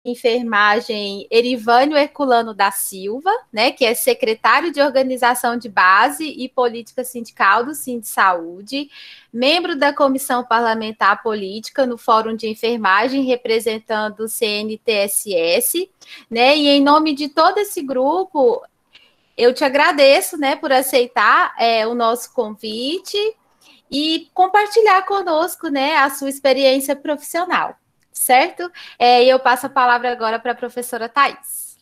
enfermagem Erivânio Herculano da Silva, né, que é secretário de Organização de Base e Política Sindical do Sindsaúde, membro da Comissão Parlamentar Política no Fórum de Enfermagem, representando o CNTSS, né, e em nome de todo esse grupo, eu te agradeço, né, por aceitar o nosso convite e compartilhar conosco, né, a sua experiência profissional, certo? E eu passo a palavra agora para a professora Thais.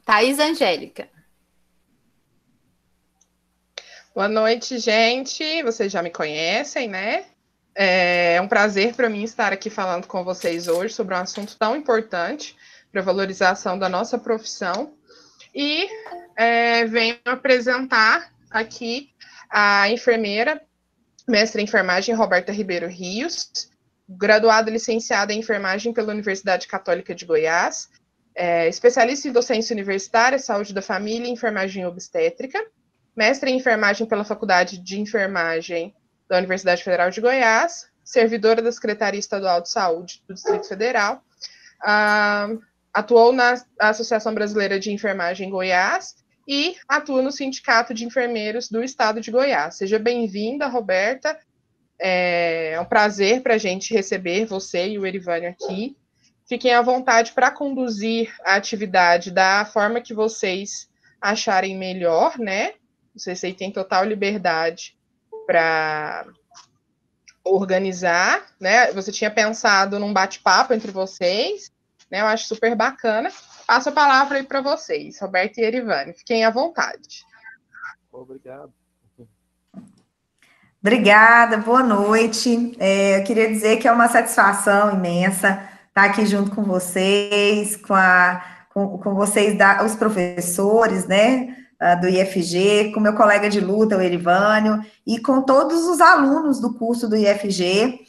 Thais Angélica. Boa noite, gente. Vocês já me conhecem, né? É um prazer para mim estar aqui falando com vocês hoje sobre um assunto tão importante para a valorização da nossa profissão. E venho apresentar aqui a enfermeira, mestre em enfermagem, Roberta Ribeiro Rios, graduada e licenciada em enfermagem pela Universidade Católica de Goiás, especialista em docência universitária, saúde da família e enfermagem obstétrica, mestre em enfermagem pela Faculdade de Enfermagem da Universidade Federal de Goiás, servidora da Secretaria Estadual de Saúde do Distrito Federal, atuou na Associação Brasileira de Enfermagem Goiás e atua no Sindicato de Enfermeiros do Estado de Goiás. Seja bem-vinda, Roberta. É um prazer para a gente receber você e o Erivânio aqui. Fiquem à vontade para conduzir a atividade da forma que vocês acharem melhor, né? Vocês aí têm total liberdade para organizar, né? Você tinha pensado num bate-papo entre vocês, né? Eu acho super bacana. Passo a palavra aí para vocês, Roberto e Erivânio. Fiquem à vontade. Obrigado. Obrigada, boa noite. Eu queria dizer que é uma satisfação imensa estar aqui junto com vocês, com vocês, os professores, né, do IFG, com meu colega de luta, o Erivânio, e com todos os alunos do curso do IFG,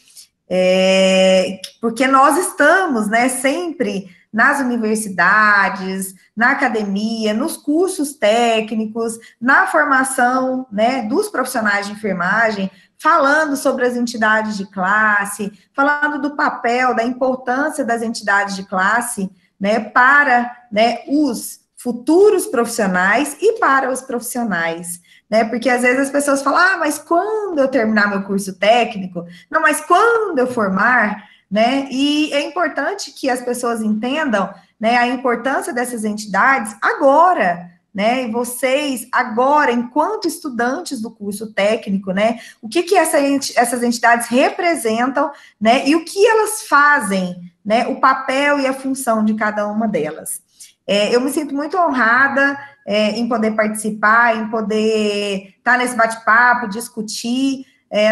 porque nós estamos, né, sempre nas universidades, na academia, nos cursos técnicos, na formação, né, dos profissionais de enfermagem, falando sobre as entidades de classe, falando do papel, da importância das entidades de classe, né, para, né, os futuros profissionais e para os profissionais, né, porque às vezes as pessoas falam, mas quando eu terminar meu curso técnico? Não, mas quando eu formar, né, e é importante que as pessoas entendam, né, a importância dessas entidades agora, né, e vocês agora, enquanto estudantes do curso técnico, né, o que essas entidades representam, né, e o que elas fazem, né, o papel e a função de cada uma delas. Eu me sinto muito honrada em poder participar, em poder estar nesse bate-papo, discutir.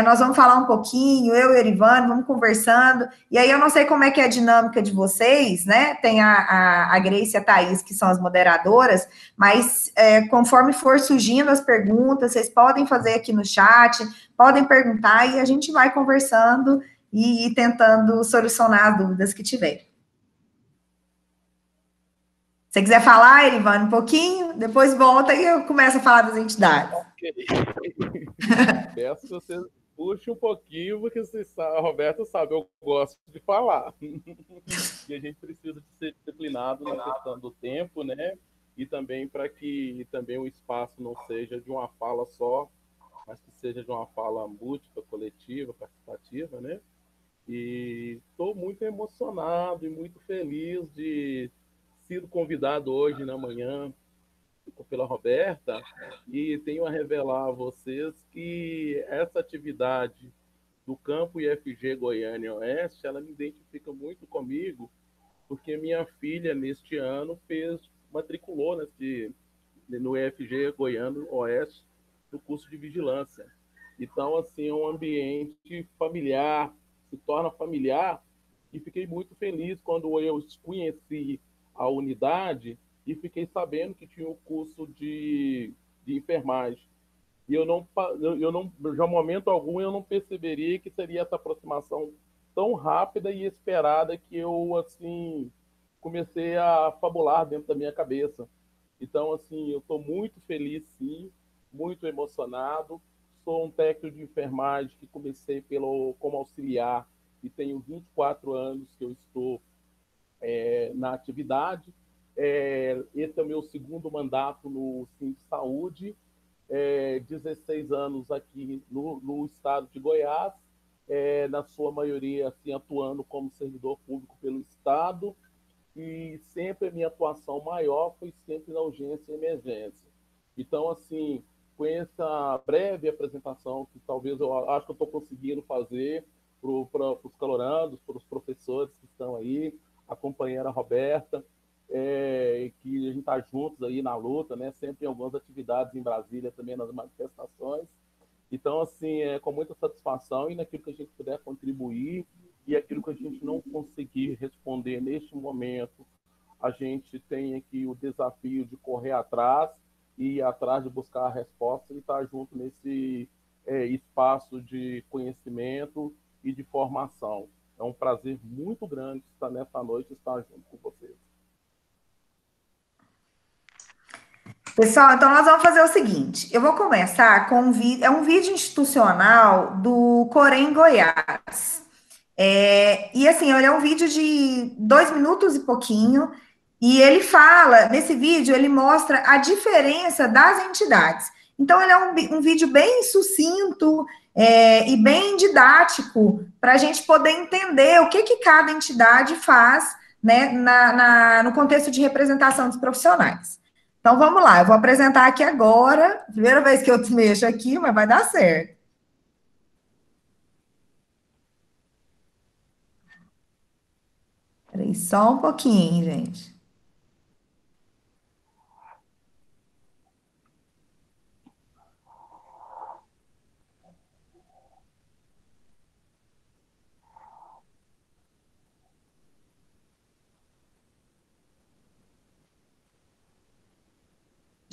Nós vamos falar um pouquinho, eu e o Erivânio, vamos conversando, e aí eu não sei como é que é a dinâmica de vocês, né, tem a Grace e a Thaís, que são as moderadoras, mas conforme for surgindo as perguntas, vocês podem fazer aqui no chat, podem perguntar, e a gente vai conversando e tentando solucionar as dúvidas que tiverem. Se você quiser falar, Erivânio, um pouquinho, depois volta e eu começo a falar das entidades. Ok. Peço que você puxe um pouquinho, porque você sabe, a Roberta sabe, eu gosto de falar. E a gente precisa de ser disciplinado na questão do tempo, né? E também para que também o espaço não seja de uma fala só, mas que seja de uma fala múltipla, coletiva, participativa, né? E estou muito emocionado e muito feliz de sido convidado hoje na manhã pela Roberta e tenho a revelar a vocês que essa atividade do campo IFG Goiânia Oeste, ela me identifica muito comigo, porque minha filha neste ano matriculou no IFG Goiânia Oeste no curso de vigilância. Então, assim, é um ambiente familiar, se torna familiar, e fiquei muito feliz quando eu conheci a unidade e fiquei sabendo que tinha o curso de enfermagem. E eu não, já momento algum, eu não perceberia que seria essa aproximação tão rápida e esperada que eu, assim, comecei a fabular dentro da minha cabeça. Então, assim, eu estou muito feliz, sim, muito emocionado. sou um técnico de enfermagem que comecei como auxiliar e tenho 24 anos que eu estou na atividade. Esse é o meu segundo mandato no Sim de Saúde, 16 anos aqui no estado de Goiás, na sua maioria assim, atuando como servidor público pelo estado, e sempre a minha atuação maior foi sempre na urgência e emergência. Então, assim, com essa breve apresentação, que talvez eu acho que eu estou conseguindo fazer para os calorandos, para os professores que estão aí, a companheira Roberta, que a gente está juntos aí na luta, né? Sempre em algumas atividades em Brasília, também nas manifestações. Então, assim, com muita satisfação e naquilo que a gente puder contribuir e aquilo que a gente não conseguir responder neste momento, a gente tem aqui o desafio de correr atrás e ir atrás de buscar a resposta e estar junto nesse espaço de conhecimento e de formação. É um prazer muito grande estar nessa noite, estar junto com vocês. Pessoal, então nós vamos fazer o seguinte, eu vou começar com um vídeo, é um vídeo institucional do Corém Goiás. E assim, ele é um vídeo de 2 minutos e pouquinho, e ele fala, nesse vídeo, ele mostra a diferença das entidades. Então, ele é um vídeo bem sucinto e bem didático, para a gente poder entender o que cada entidade faz, né, no contexto de representação dos profissionais. Então, vamos lá, eu vou apresentar aqui agora, primeira vez que eu mexo aqui, mas vai dar certo. Peraí, só um pouquinho, gente.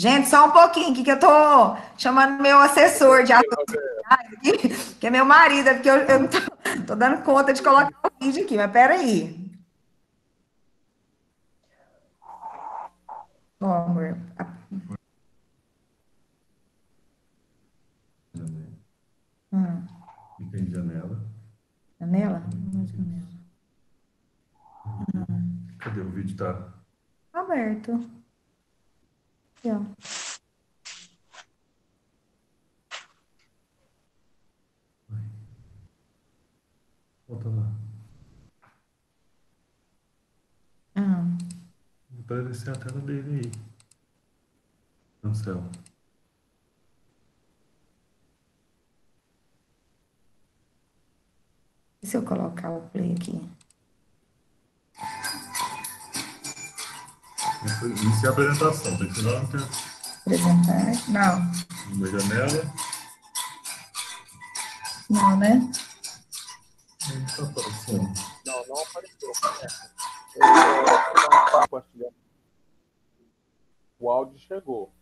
Gente, só um pouquinho, que eu tô chamando meu assessor de atividade, que é meu marido, porque eu não tô dando conta de colocar o vídeo aqui, mas peraí. Ó, amor. Clica em janela. Janela? Cadê o vídeo? Tá Aberto. Aqui, ó. Volta lá. Vai aparecer a tela dele aí. Cancela. E se eu colocar o play aqui? Iniciar a apresentação. Tem que ir lá no teu... Apresentar? Não. Uma janela. Não, né? Não está aparecendo. Não apareceu. O áudio chegou.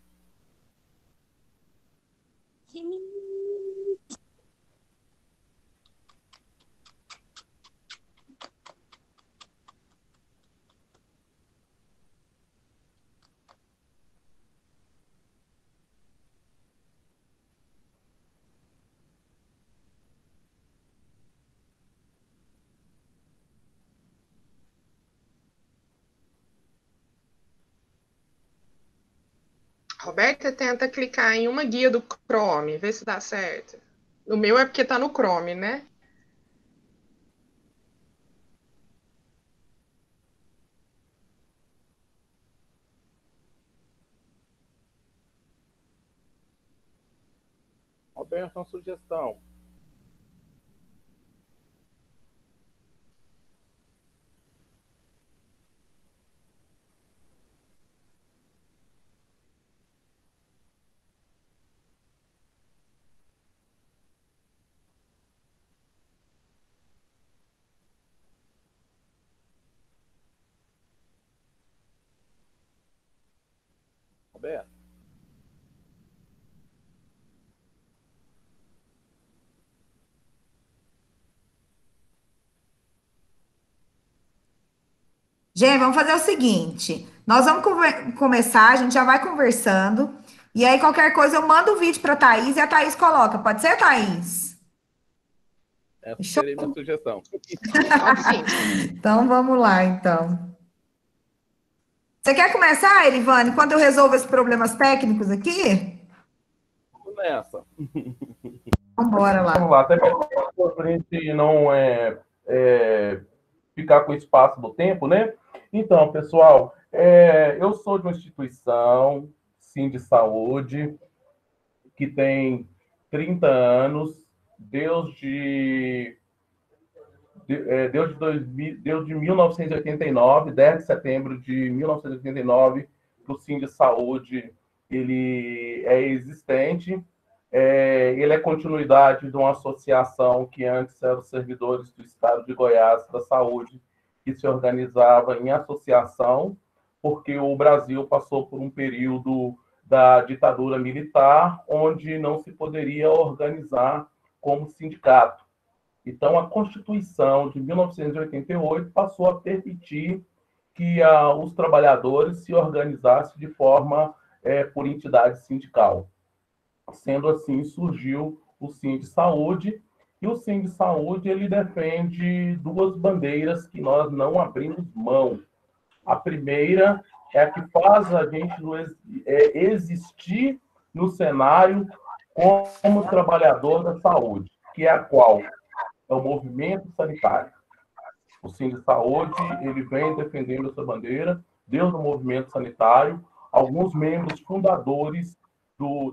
Roberta, tenta clicar em uma guia do Chrome, vê se dá certo. O meu é porque tá no Chrome, né? Roberto, uma sugestão. Roberto? Gente, vamos fazer o seguinte: nós vamos começar, a gente já vai conversando, E aí, qualquer coisa, eu mando o vídeo para a Thaís e a Thaís coloca. Pode ser, Thaís? Essa seria minha sugestão. Pode sim. Então, vamos lá, então. Você quer começar, Erivane, quando eu resolvo esses problemas técnicos aqui? Vamos nessa. Vamos embora Vamos lá. lá, até para a gente não ficar com o espaço do tempo, né? Então, pessoal, eu sou de uma instituição, sim, de saúde, que tem 30 anos, desde 1989, 10 de setembro de 1989, que o Sim de Saúde ele é existente. Ele é continuidade de uma associação que antes eram os servidores do Estado de Goiás da Saúde, que se organizava em associação, porque o Brasil passou por um período da ditadura militar, onde não se poderia organizar como sindicato. Então, a Constituição de 1988 passou a permitir que os trabalhadores se organizassem de forma por entidade sindical. Sendo assim, surgiu o Sim de Saúde, e o Sim de Saúde ele defende duas bandeiras que nós não abrimos mão. A primeira é a que faz a gente existir no cenário como trabalhador da saúde, que é a qual? É o movimento sanitário. O Sim de Saúde ele vem defendendo essa bandeira desde o movimento sanitário. Alguns membros fundadores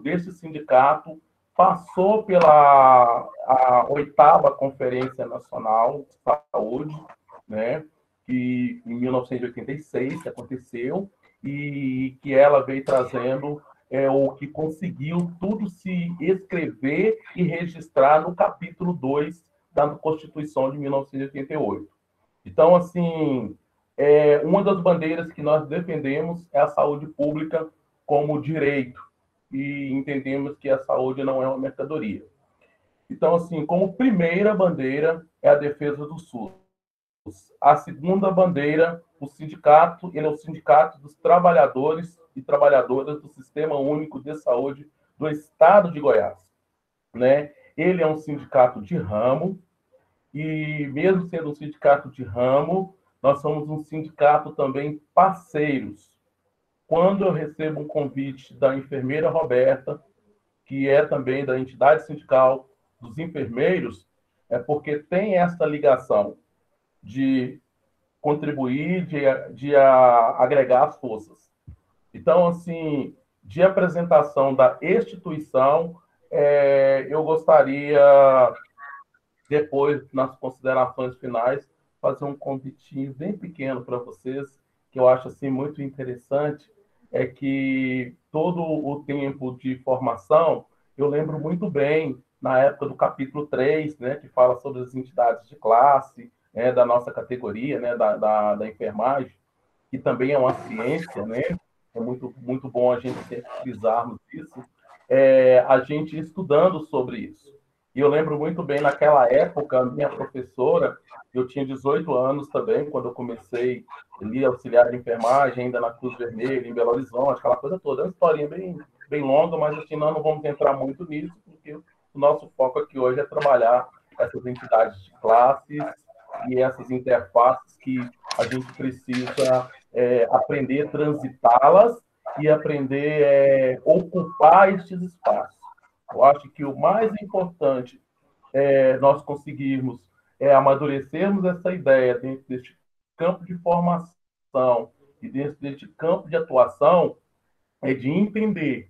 desse sindicato passou pela a 8ª Conferência Nacional de Saúde, né, que em 1986 que aconteceu, e que ela veio trazendo o que conseguiu tudo se escrever e registrar no capítulo 2 da Constituição de 1988. Então, assim, uma das bandeiras que nós defendemos é a saúde pública como direito, e entendemos que a saúde não é uma mercadoria. Então, assim, como primeira bandeira é a defesa do SUS. A segunda bandeira, o sindicato, ele é o sindicato dos trabalhadores e trabalhadoras do Sistema Único de Saúde do Estado de Goiás, né? Ele é um sindicato de ramo, e mesmo sendo um sindicato de ramo, nós somos um sindicato também parceiros. Quando eu recebo um convite da enfermeira Roberta, que é também da entidade sindical dos enfermeiros, é porque tem essa ligação de contribuir, de agregar as forças. Então, assim, de apresentação da instituição, eu gostaria, depois, nas considerações finais, fazer um convitinho bem pequeno para vocês, que eu acho assim, muito interessante, é que todo o tempo de formação, eu lembro muito bem, na época do capítulo 3, né, que fala sobre as entidades de classe, né, da nossa categoria, né, da enfermagem, que também é uma ciência, né? É muito, muito bom a gente sempre frisarmos isso, a gente estudando sobre isso. E eu lembro muito bem, naquela época, minha professora, eu tinha 18 anos também, quando eu comecei ali, auxiliar de enfermagem, ainda na Cruz Vermelha, em Belo Horizonte, aquela coisa toda. É uma historinha bem, bem longa, mas assim, nós não vamos entrar muito nisso, porque o nosso foco aqui hoje é trabalhar essas entidades de classes e essas interfaces que a gente precisa aprender a transitá-las e aprender a ocupar estes espaços. Eu acho que o mais importante é nós conseguirmos amadurecermos essa ideia dentro deste campo de formação e dentro deste campo de atuação, é de entender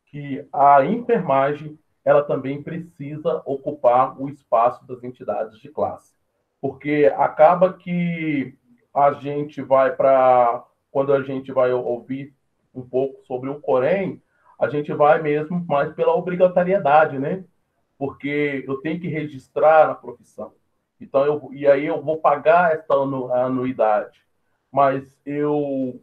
que a enfermagem ela também precisa ocupar o espaço das entidades de classe. Porque acaba que a gente vai quando a gente vai ouvir um pouco sobre o Corém, a gente vai mesmo mais pela obrigatoriedade, né? Porque eu tenho que registrar na profissão. Então, e aí eu vou pagar essa anuidade. Mas eu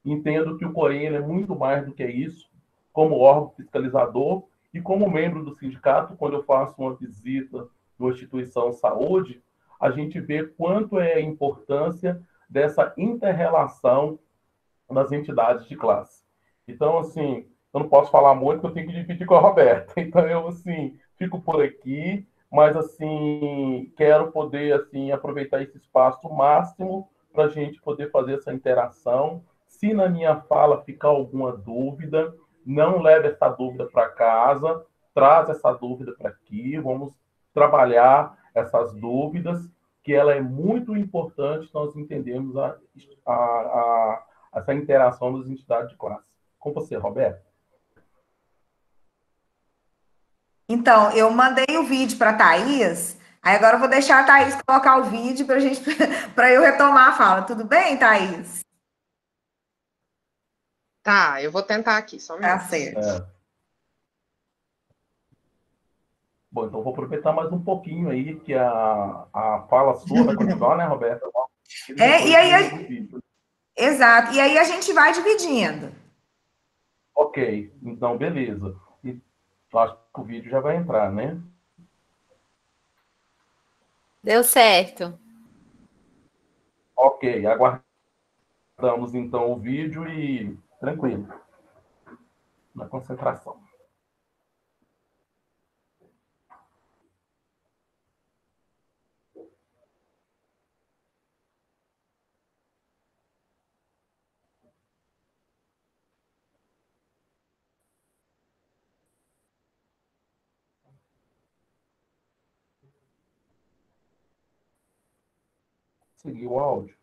entendo que o Corém é muito mais do que isso, como órgão fiscalizador e como membro do sindicato, quando eu faço uma visita numa instituição de saúde, a gente vê quanto é a importância dessa inter-relação das entidades de classe. Então, assim, eu não posso falar muito, eu tenho que dividir com a Roberta. Então, eu, assim, fico por aqui, mas, assim, quero poder, assim, aproveitar esse espaço o máximo para a gente poder fazer essa interação. Se na minha fala ficar alguma dúvida, não leve essa dúvida para casa, traz essa dúvida para aqui, vamos trabalhar essas dúvidas, que ela é muito importante nós entendermos essa interação das entidades de classe. Com você, Roberto. Então, eu mandei o vídeo para a Thaís, aí agora eu vou deixar a Thaís colocar o vídeo para gente, para eu retomar a fala. Tudo bem, Thaís? Tá, eu vou tentar aqui, só um Tá minuto. certo. Bom, então vou aproveitar mais um pouquinho aí, que a fala sua vai continuar, né, Roberta? E aí, exato. E aí a gente vai dividindo. Ok, então beleza. E acho que o vídeo já vai entrar, né? Deu certo. Ok, aguardamos então o vídeo e tranquilo, na concentração. Seguir o áudio.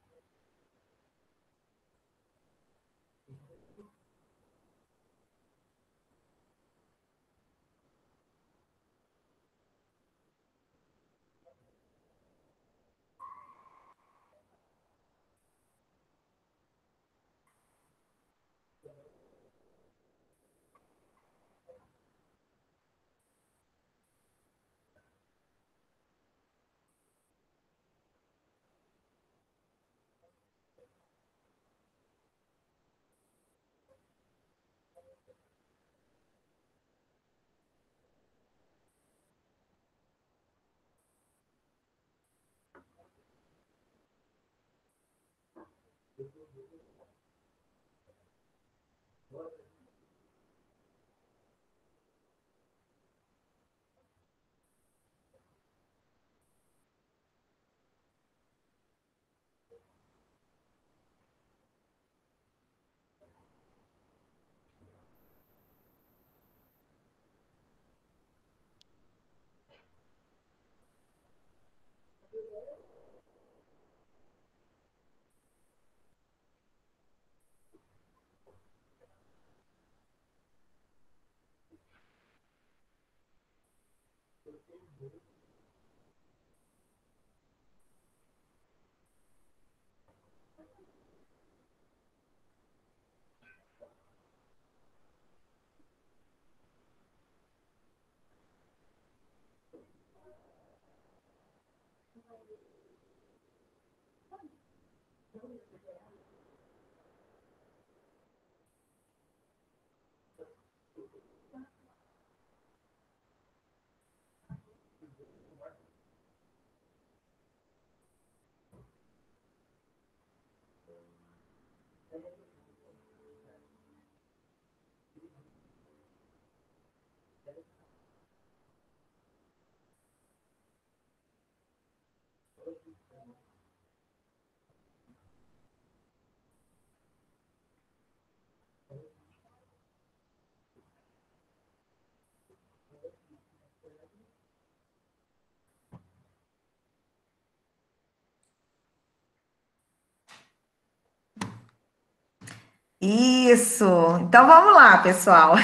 Isso. Então vamos lá, pessoal.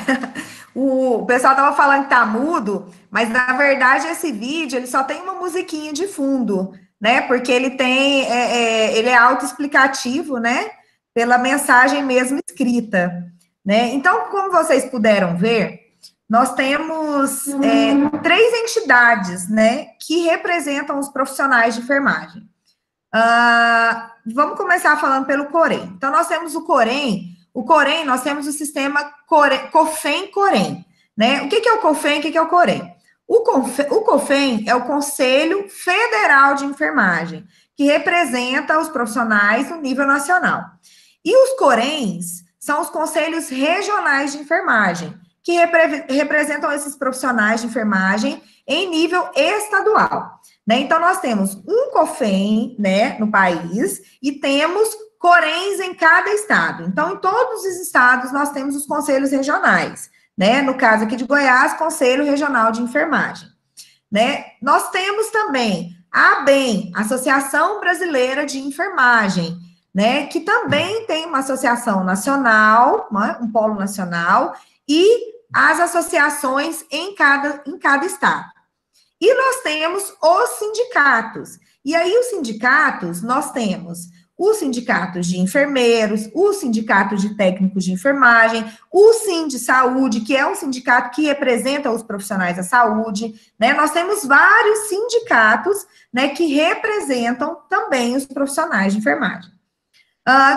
O pessoal estava falando que tá mudo, mas na verdade esse vídeo ele só tem uma musiquinha de fundo, né? Porque ele tem, ele é autoexplicativo, né? Pela mensagem mesmo escrita, né? Então, como vocês puderam ver, nós temos três entidades, né? Que representam os profissionais de enfermagem. Vamos começar falando pelo Corém. Então, nós temos o Corém. O Corém, nós temos o sistema COFEM-Corém, né? O que é o COFEM? O que é o Corém? O COFEM é o Conselho Federal de Enfermagem, que representa os profissionais no nível nacional. E os Coréns são os conselhos regionais de enfermagem, que representam esses profissionais de enfermagem em nível estadual, né? Então, nós temos um COFEM, né, no país, e temos CORENs em cada estado. Então, em todos os estados, nós temos os conselhos regionais, né? No caso aqui de Goiás, Conselho Regional de Enfermagem, né? Nós temos também a ABEM, Associação Brasileira de Enfermagem, né? Que também tem uma associação nacional, um polo nacional, e as associações em cada estado. E nós temos os sindicatos. E aí, os sindicatos, nós temos os sindicatos de enfermeiros, os sindicatos de técnicos de enfermagem, o Sindisaúde, que é um sindicato que representa os profissionais da saúde, né? Nós temos vários sindicatos, né, que representam também os profissionais de enfermagem.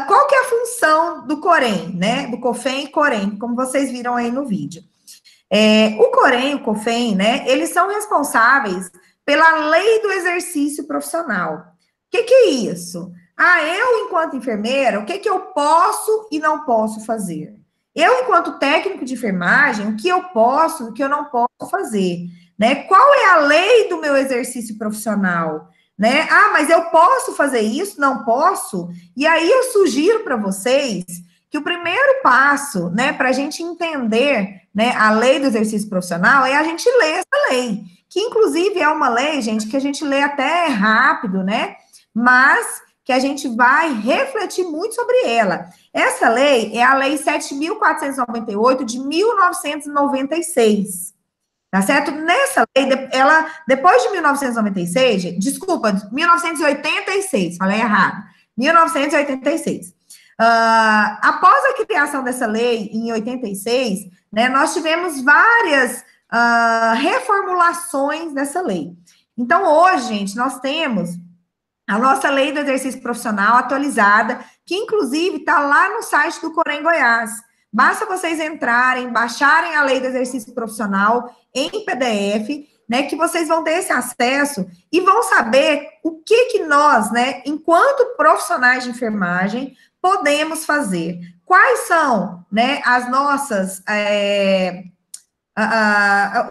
Qual que é a função do COREN, né? Do COFEM e COREN, como vocês viram aí no vídeo. O COREN e o COFEM, né, eles são responsáveis pela lei do exercício profissional. O que é isso? Eu, enquanto enfermeira, o que eu posso e não posso fazer? Eu, enquanto técnico de enfermagem, o que eu posso e o que eu não posso fazer? Né? Qual é a lei do meu exercício profissional? Né? Mas eu posso fazer isso? Não posso? E aí eu sugiro para vocês que o primeiro passo, né, para a gente entender, né, a lei do exercício profissional é a gente ler essa lei, que inclusive é uma lei, gente, que a gente lê até rápido, né, mas que a gente vai refletir muito sobre ela. Essa lei é a Lei 7.498 de 1996. Tá certo? Nessa lei, ela, depois de 1996, desculpa, 1986, falei errado, 1986. Após a criação dessa lei, em 86, né, nós tivemos várias reformulações dessa lei. Então, hoje, gente, nós temos a nossa lei do exercício profissional atualizada, que inclusive está lá no site do COREN Goiás. Basta vocês entrarem, baixarem a lei do exercício profissional em PDF, né, que vocês vão ter esse acesso e vão saber o que nós, né, enquanto profissionais de enfermagem, podemos fazer. Quais são, né, as nossas...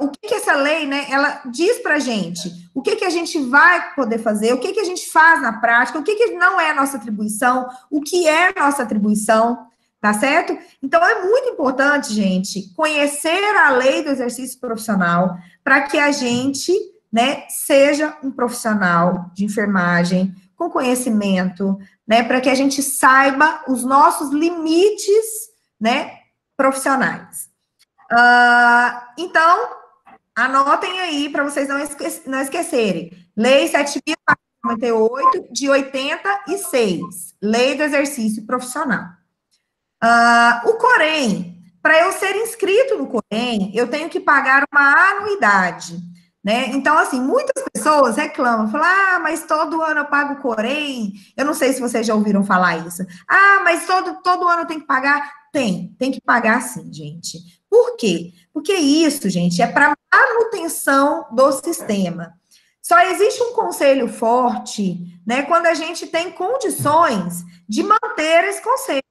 o que essa lei, né, ela diz pra gente, o que a gente vai poder fazer, o que a gente faz na prática, o que não é nossa atribuição, o que é nossa atribuição, tá certo? Então, é muito importante, gente, conhecer a lei do exercício profissional para que a gente, né, seja um profissional de enfermagem com conhecimento, né, para que a gente saiba os nossos limites, né, profissionais. Então, anotem aí para vocês não esquecerem. Lei 7.498 de 86, Lei do Exercício Profissional. O COREN, para eu ser inscrito no COREN, eu tenho que pagar uma anuidade, né? Então, assim, muitas pessoas reclamam, falam, mas todo ano eu pago o COREN. Eu não sei se vocês já ouviram falar isso. Mas todo ano eu tenho que pagar? Tem que pagar sim, gente. Por quê? Porque isso, gente, é para manutenção do sistema. Só existe um conselho forte, né, quando a gente tem condições de manter esse conselho.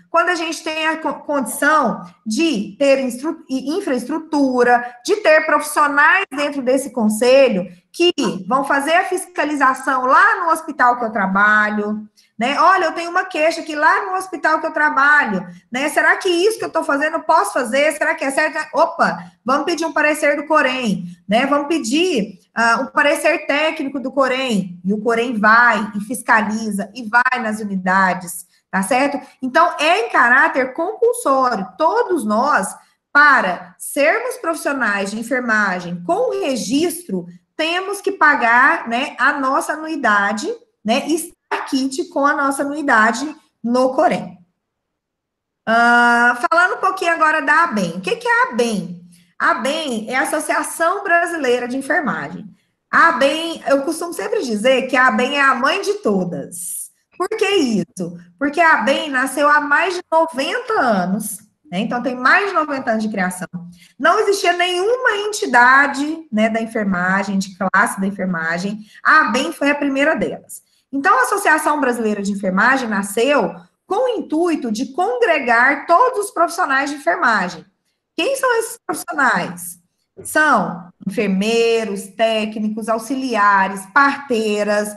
Quando a gente tem a condição de ter infraestrutura, de ter profissionais dentro desse conselho que vão fazer a fiscalização lá no hospital que eu trabalho, né? Olha, eu tenho uma queixa aqui lá no hospital que eu trabalho, né? Será que isso que eu estou fazendo eu posso fazer? Será que é certo? Opa, vamos pedir um parecer do COREN, né? Vamos pedir um parecer técnico do COREN, e o COREN vai e fiscaliza e vai nas unidades, tá certo? Então, é em caráter compulsório. Todos nós, para sermos profissionais de enfermagem com registro, temos que pagar, né, a nossa anuidade, né, e kit com a nossa anuidade no COREN. Falando um pouquinho agora da ABEM. O que é a ABEM? A ABEM é a Associação Brasileira de Enfermagem. A ABEM, eu costumo sempre dizer que a ABEM é a mãe de todas. Por que isso? Porque a ABEM nasceu há mais de 90 anos, né? Então tem mais de 90 anos de criação. Não existia nenhuma entidade, né, da enfermagem, de classe da enfermagem. A ABEM foi a primeira delas. Então, a Associação Brasileira de Enfermagem nasceu com o intuito de congregar todos os profissionais de enfermagem. Quem são esses profissionais? São enfermeiros, técnicos, auxiliares, parteiras,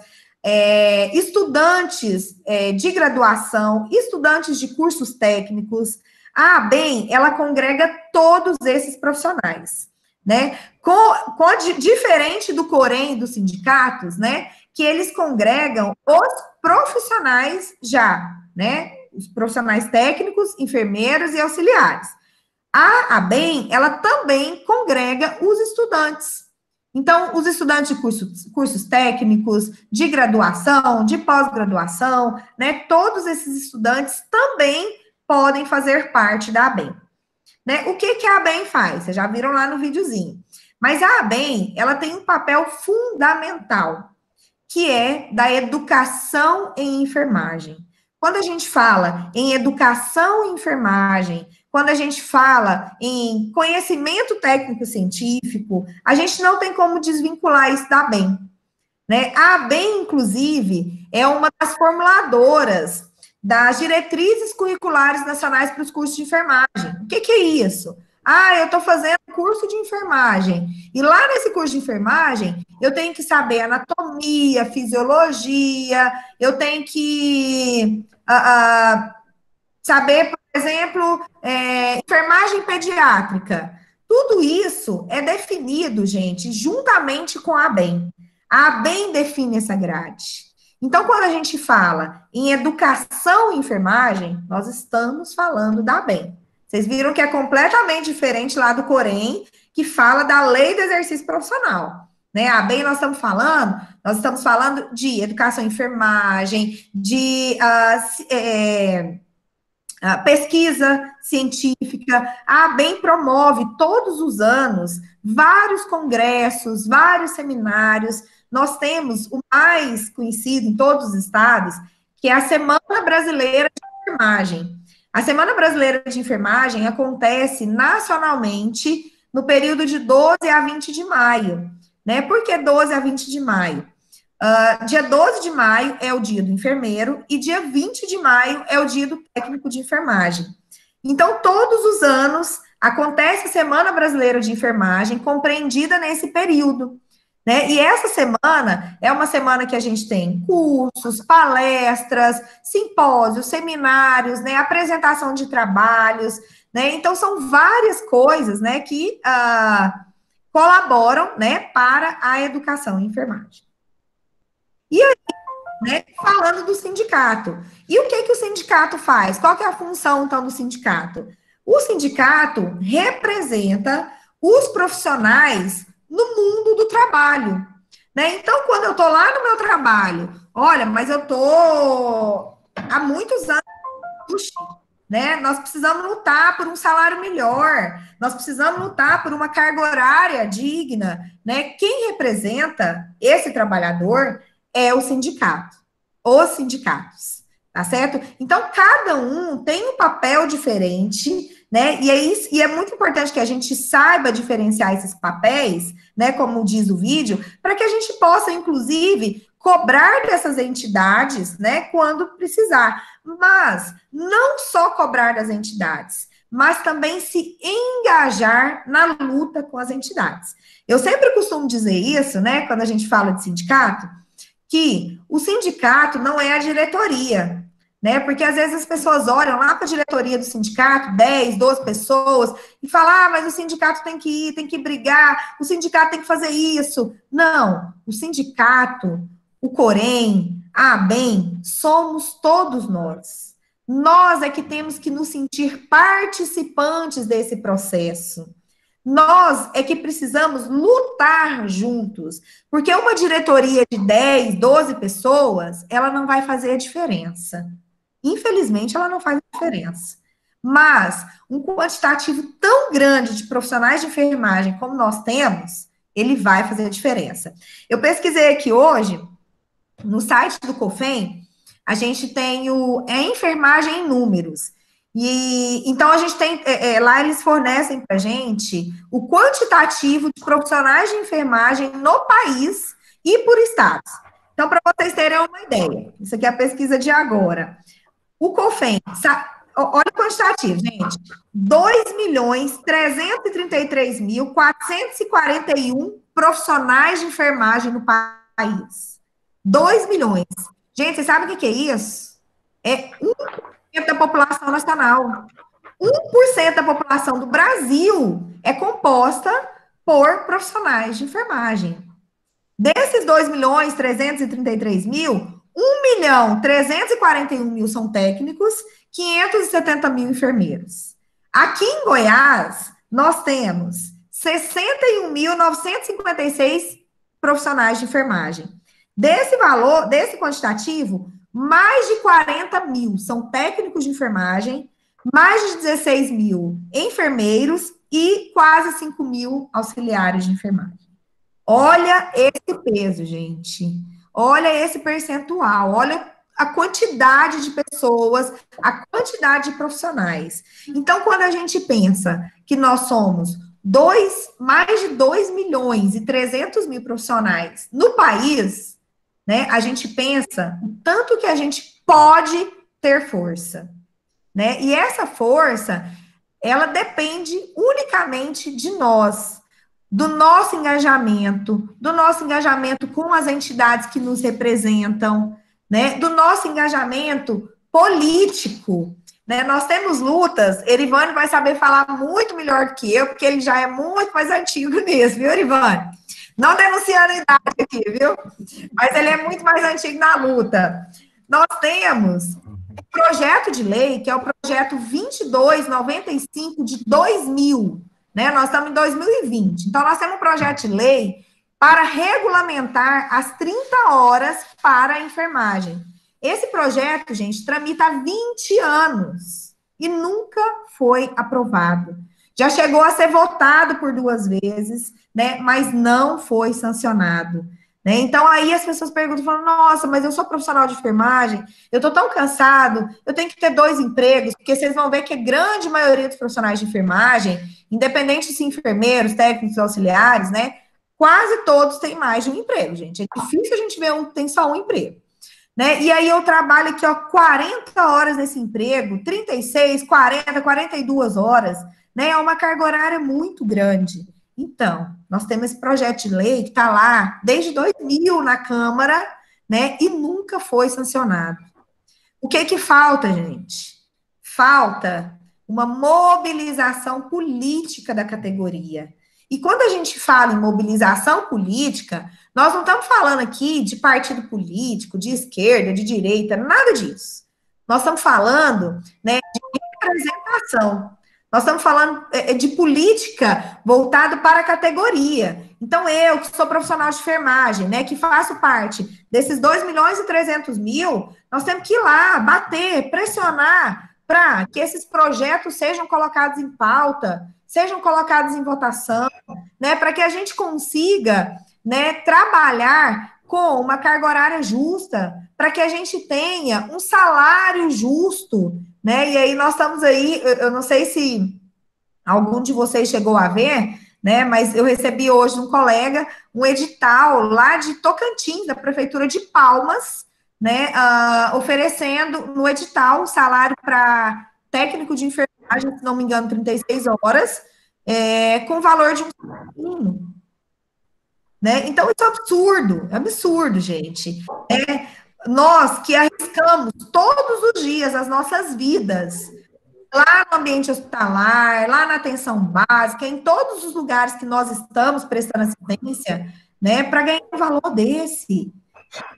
estudantes de graduação, estudantes de cursos técnicos. A ABEM, ela congrega todos esses profissionais, né? Diferente do Corém e dos sindicatos, né? Que eles congregam os profissionais já, né? Os profissionais técnicos, enfermeiros e auxiliares. A ABEM, ela também congrega os estudantes. Então, os estudantes de cursos técnicos, de graduação, de pós-graduação, né? Todos esses estudantes também podem fazer parte da ABEM. Né? O que a ABEM faz? Vocês já viram lá no videozinho. Mas a ABEM, ela tem um papel fundamental, que é da educação em enfermagem. Quando a gente fala em educação em enfermagem, quando a gente fala em conhecimento técnico-científico, a gente não tem como desvincular isso da ABEM. Né? A ABEM, inclusive, é uma das formuladoras das diretrizes curriculares nacionais para os cursos de enfermagem. O que é isso? Eu estou fazendo curso de enfermagem, e lá nesse curso de enfermagem, eu tenho que saber anatomia, fisiologia, eu tenho que saber, por exemplo, enfermagem pediátrica. Tudo isso é definido, gente, juntamente com a ABEM. A ABEM define essa grade. Então, quando a gente fala em educação em enfermagem, nós estamos falando da ABEM. Vocês viram que é completamente diferente lá do Corém, que fala da lei do exercício profissional. Né? A ABEM nós estamos falando de educação em enfermagem, de pesquisa científica. A ABEM promove todos os anos vários congressos, vários seminários. Nós temos o mais conhecido em todos os estados, que é a Semana Brasileira de Enfermagem. A Semana Brasileira de Enfermagem acontece nacionalmente no período de 12 a 20 de maio. Né? Por que 12 a 20 de maio? Dia 12 de maio é o dia do enfermeiro e dia 20 de maio é o dia do técnico de enfermagem. Então, todos os anos acontece a Semana Brasileira de Enfermagem, compreendida nesse período. Né? E essa semana é uma semana que a gente tem cursos, palestras, simpósios, seminários, né? Apresentação de trabalhos, né? Então, são várias coisas, né, que colaboram, né, para a educação em enfermagem. E aí, né, falando do sindicato. E o que o sindicato faz? Qual que é a função, então, do sindicato? O sindicato representa os profissionais no mundo do trabalho, né? Então, quando eu estou lá no meu trabalho, olha, mas eu estou há muitos anos, né? Nós precisamos lutar por um salário melhor, nós precisamos lutar por uma carga horária digna, né? Quem representa esse trabalhador é o sindicato, os sindicatos, tá certo? Então, cada um tem um papel diferente, né? E é muito importante que a gente saiba diferenciar esses papéis, né? Como diz o vídeo, para que a gente possa, inclusive, cobrar dessas entidades, né? Quando precisar. Mas não só cobrar das entidades, mas também se engajar na luta com as entidades. Eu sempre costumo dizer isso, né? Quando a gente fala de sindicato, que o sindicato não é a diretoria, né? Porque às vezes as pessoas olham lá para a diretoria do sindicato, 10, 12 pessoas, e falam, mas o sindicato tem que ir, tem que brigar, o sindicato tem que fazer isso. Não, o sindicato, o Corém, a ABEM, somos todos nós. Nós é que temos que nos sentir participantes desse processo. Nós é que precisamos lutar juntos, porque uma diretoria de 10, 12 pessoas, ela não vai fazer a diferença. Infelizmente, ela não faz diferença. Mas um quantitativo tão grande de profissionais de enfermagem como nós temos, ele vai fazer a diferença. Eu pesquisei aqui hoje, no site do COFEM, a gente tem a enfermagem em números. E então a gente tem, lá eles fornecem para a gente o quantitativo de profissionais de enfermagem no país e por estados. Então, para vocês terem uma ideia, isso aqui é a pesquisa de agora. O COFEM, olha o quantitativo, gente. 2.333.441 profissionais de enfermagem no país. 2 milhões. Gente, vocês sabem o que é isso? É 1% da população nacional. 1% da população do Brasil é composta por profissionais de enfermagem. Desses 2.333.000, 1.341.000 são técnicos, 570.000 enfermeiros. Aqui em Goiás, nós temos 61.956 profissionais de enfermagem. Desse valor, desse quantitativo, mais de 40.000 são técnicos de enfermagem, mais de 16.000 enfermeiros e quase 5.000 auxiliares de enfermagem. Olha esse peso, gente. Olha esse percentual. Olha a quantidade de pessoas, a quantidade de profissionais. Então, quando a gente pensa que nós somos mais de 2.300.000 profissionais no país, né, a gente pensa o tanto que a gente pode ter força, né? E essa força, ela depende unicamente de nós, do nosso engajamento com as entidades que nos representam, né? Do nosso engajamento político, né? Nós temos lutas, Erivane vai saber falar muito melhor do que eu, porque ele já é muito mais antigo nisso, viu, Erivane? Não denunciando a idade aqui, viu? Mas ele é muito mais antigo na luta. Nós temos um projeto de lei, que é o projeto 2295 de 2000, né? Nós estamos em 2020. Então, nós temos um projeto de lei para regulamentar as 30 horas para a enfermagem. Esse projeto, gente, tramita há 20 anos e nunca foi aprovado. Já chegou a ser votado por 2 vezes, né? Mas não foi sancionado. Né? Então, aí as pessoas perguntam, falam, nossa, mas eu sou profissional de enfermagem, eu estou tão cansado, eu tenho que ter 2 empregos, porque vocês vão ver que a grande maioria dos profissionais de enfermagem, independente se enfermeiros, técnicos, auxiliares, né, quase todos têm mais de um emprego, gente. É difícil a gente ver um que tem só um emprego. Né? E aí eu trabalho aqui, ó, 40 horas nesse emprego, 36, 40, 42 horas, né? É uma carga horária muito grande. Então, nós temos esse projeto de lei que está lá desde 2000 na Câmara, né, e nunca foi sancionado. O que falta, gente? Falta uma mobilização política da categoria. E quando a gente fala em mobilização política, nós não estamos falando aqui de partido político, de esquerda, de direita, nada disso. Nós estamos falando, né, de representação. Nós estamos falando de política voltada para a categoria. Então, eu, que sou profissional de enfermagem, né, que faço parte desses 2.300.000, nós temos que ir lá, bater, pressionar para que esses projetos sejam colocados em pauta, sejam colocados em votação, né, para que a gente consiga, né, trabalhar com uma carga horária justa, para que a gente tenha um salário justo, né? E aí nós estamos aí, eu não sei se algum de vocês chegou a ver, né? Mas eu recebi hoje um colega, um edital lá de Tocantins, da Prefeitura de Palmas, né? Oferecendo no edital um salário para técnico de enfermagem, se não me engano, 36 horas, com valor de um salário, né? Então, isso é absurdo, gente. Nós que arriscamos todos os dias as nossas vidas, lá no ambiente hospitalar, lá na atenção básica, em todos os lugares que nós estamos prestando assistência, né, para ganhar um valor desse.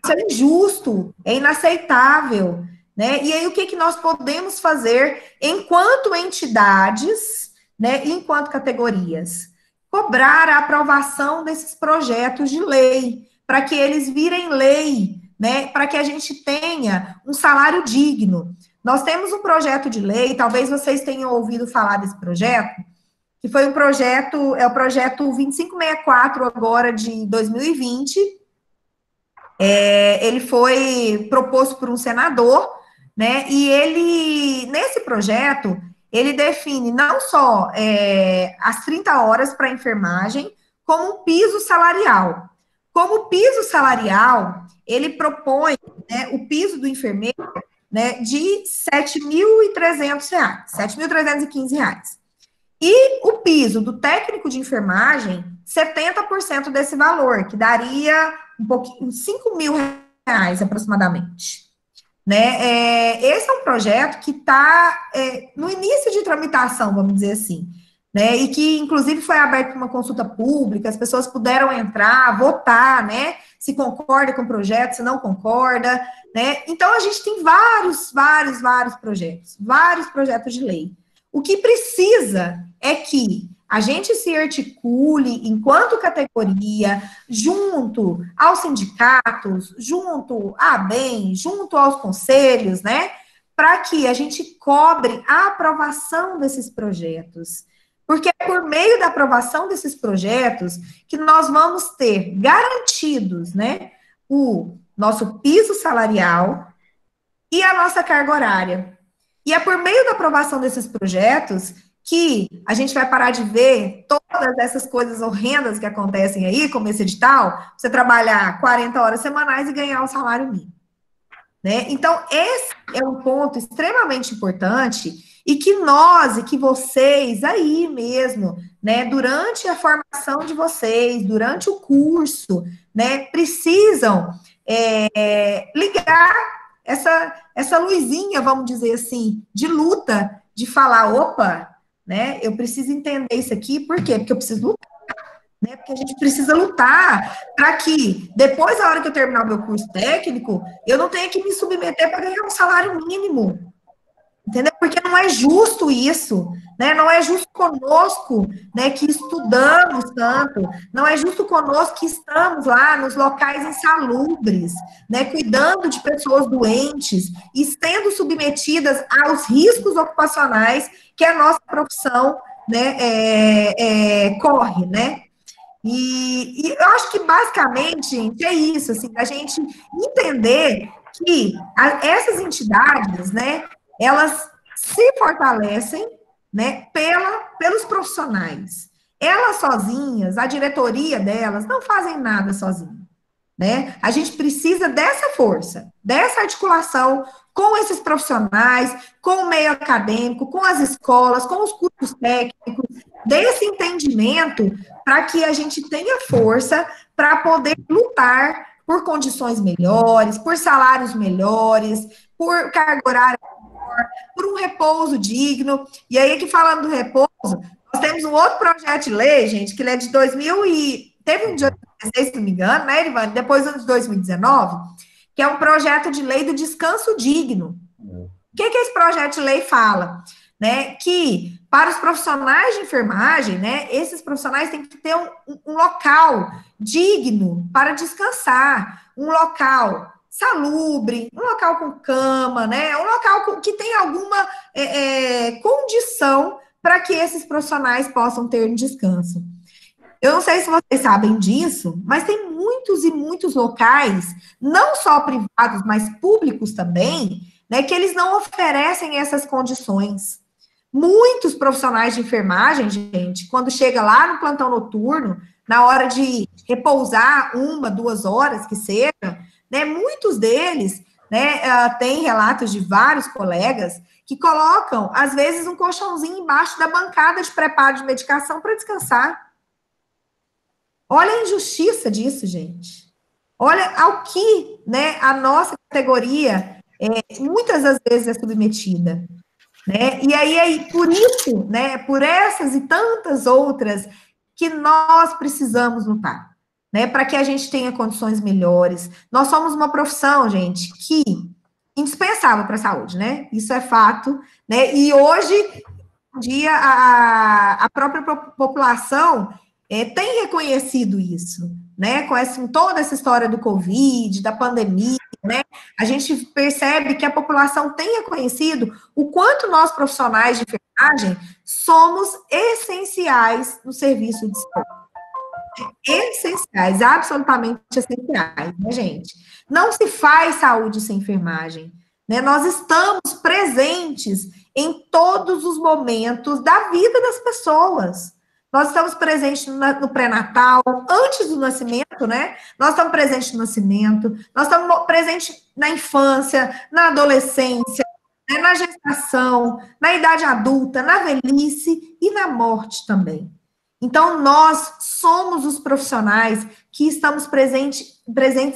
Isso é injusto, é inaceitável, né? E aí, o que nós podemos fazer enquanto entidades, né, enquanto categorias? Cobrar a aprovação desses projetos de lei, para que eles virem lei, né, para que a gente tenha um salário digno. Nós temos um projeto de lei, talvez vocês tenham ouvido falar desse projeto, que foi um projeto, é o projeto 2564 agora de 2020, ele foi proposto por um senador, né, e ele, nesse projeto, ele define não só as 30 horas para enfermagem, como um piso salarial. Como piso salarial, ele propõe, né, o piso do enfermeiro né, de R$ 7.300, R$ 7.315. E o piso do técnico de enfermagem, 70% desse valor, que daria um pouquinho, R$ 5.000 aproximadamente. Né? Esse é um projeto que está no início de tramitação, vamos dizer assim, né? E que, inclusive, foi aberto uma consulta pública, as pessoas puderam entrar, votar, né? Se concorda com o projeto, se não concorda, né? Então, a gente tem vários projetos de lei. O que precisa é que a gente se articule enquanto categoria, junto aos sindicatos, junto à ABEM, junto aos conselhos, né? Para que a gente cobre a aprovação desses projetos. Porque é por meio da aprovação desses projetos que nós vamos ter garantidos, né? O nosso piso salarial e a nossa carga horária. E é por meio da aprovação desses projetos que a gente vai parar de ver todas essas coisas horrendas que acontecem aí, como esse edital, você trabalhar 40 horas semanais e ganhar um salário mínimo. Né? Então, esse é um ponto extremamente importante e que nós e que vocês aí mesmo, né, durante a formação de vocês, durante o curso, né, precisam ligar essa luzinha, vamos dizer assim, de luta, de falar, opa, né, eu preciso entender isso aqui, por quê? Porque eu preciso lutar, né, porque a gente precisa lutar para que, depois da hora que eu terminar o meu curso técnico, eu não tenha que me submeter para ganhar um salário mínimo, entendeu? Porque não é justo isso, né, não é justo conosco, né, que estudamos tanto, não é justo conosco que estamos lá nos locais insalubres, né, cuidando de pessoas doentes e sendo submetidas aos riscos ocupacionais que a nossa profissão, né, corre, né? E eu acho que, basicamente, gente, é isso, assim, a gente entender que essas entidades, né, elas se fortalecem, né, pelos profissionais. Elas sozinhas, a diretoria delas, não fazem nada sozinhas, né? A gente precisa dessa força, dessa articulação com esses profissionais, com o meio acadêmico, com as escolas, com os cursos técnicos, desse entendimento para que a gente tenha força para poder lutar por condições melhores, por salários melhores, por carga horária melhor, por um repouso digno. E aí, aqui falando do repouso, nós temos um outro projeto de lei, gente, que ele é de 2000 e... Teve um de 2016, se não me engano, né, Irvane? Depois de 2019, que é um projeto de lei do descanso digno. O que esse projeto de lei fala? Né, que para os profissionais de enfermagem, né, esses profissionais têm que ter um local digno para descansar, um local salubre, um local com cama, né, um local que tenha alguma condição para que esses profissionais possam ter um descanso. Eu não sei se vocês sabem disso, mas tem muitos e muitos locais, não só privados, mas públicos também, né, que eles não oferecem essas condições. Muitos profissionais de enfermagem, gente, quando chega lá no plantão noturno, na hora de repousar 1, 2 horas que seja, né, muitos deles, né, tem relatos de vários colegas que colocam, às vezes, um colchãozinho embaixo da bancada de preparo de medicação para descansar. Olha a injustiça disso, gente. Olha ao que, né, a nossa categoria muitas das vezes é submetida. Né? E aí, por isso, né, por essas e tantas outras, que nós precisamos lutar, né, para que a gente tenha condições melhores. Nós somos uma profissão, gente, que indispensável para a saúde, né? Isso é fato, né? E hoje, um dia, a própria população tem reconhecido isso, né? Com toda essa história do Covid, da pandemia, né? A gente percebe que a população tem reconhecido o quanto nós, profissionais de enfermagem, somos essenciais no serviço de saúde. Essenciais, absolutamente essenciais, né, gente? Não se faz saúde sem enfermagem, né? Nós estamos presentes em todos os momentos da vida das pessoas, nós estamos presentes no pré-natal, antes do nascimento, né? Nós estamos presentes no nascimento, nós estamos presentes na infância, na adolescência, né? Na gestação, na idade adulta, na velhice e na morte também. Então, nós somos os profissionais que estamos presentes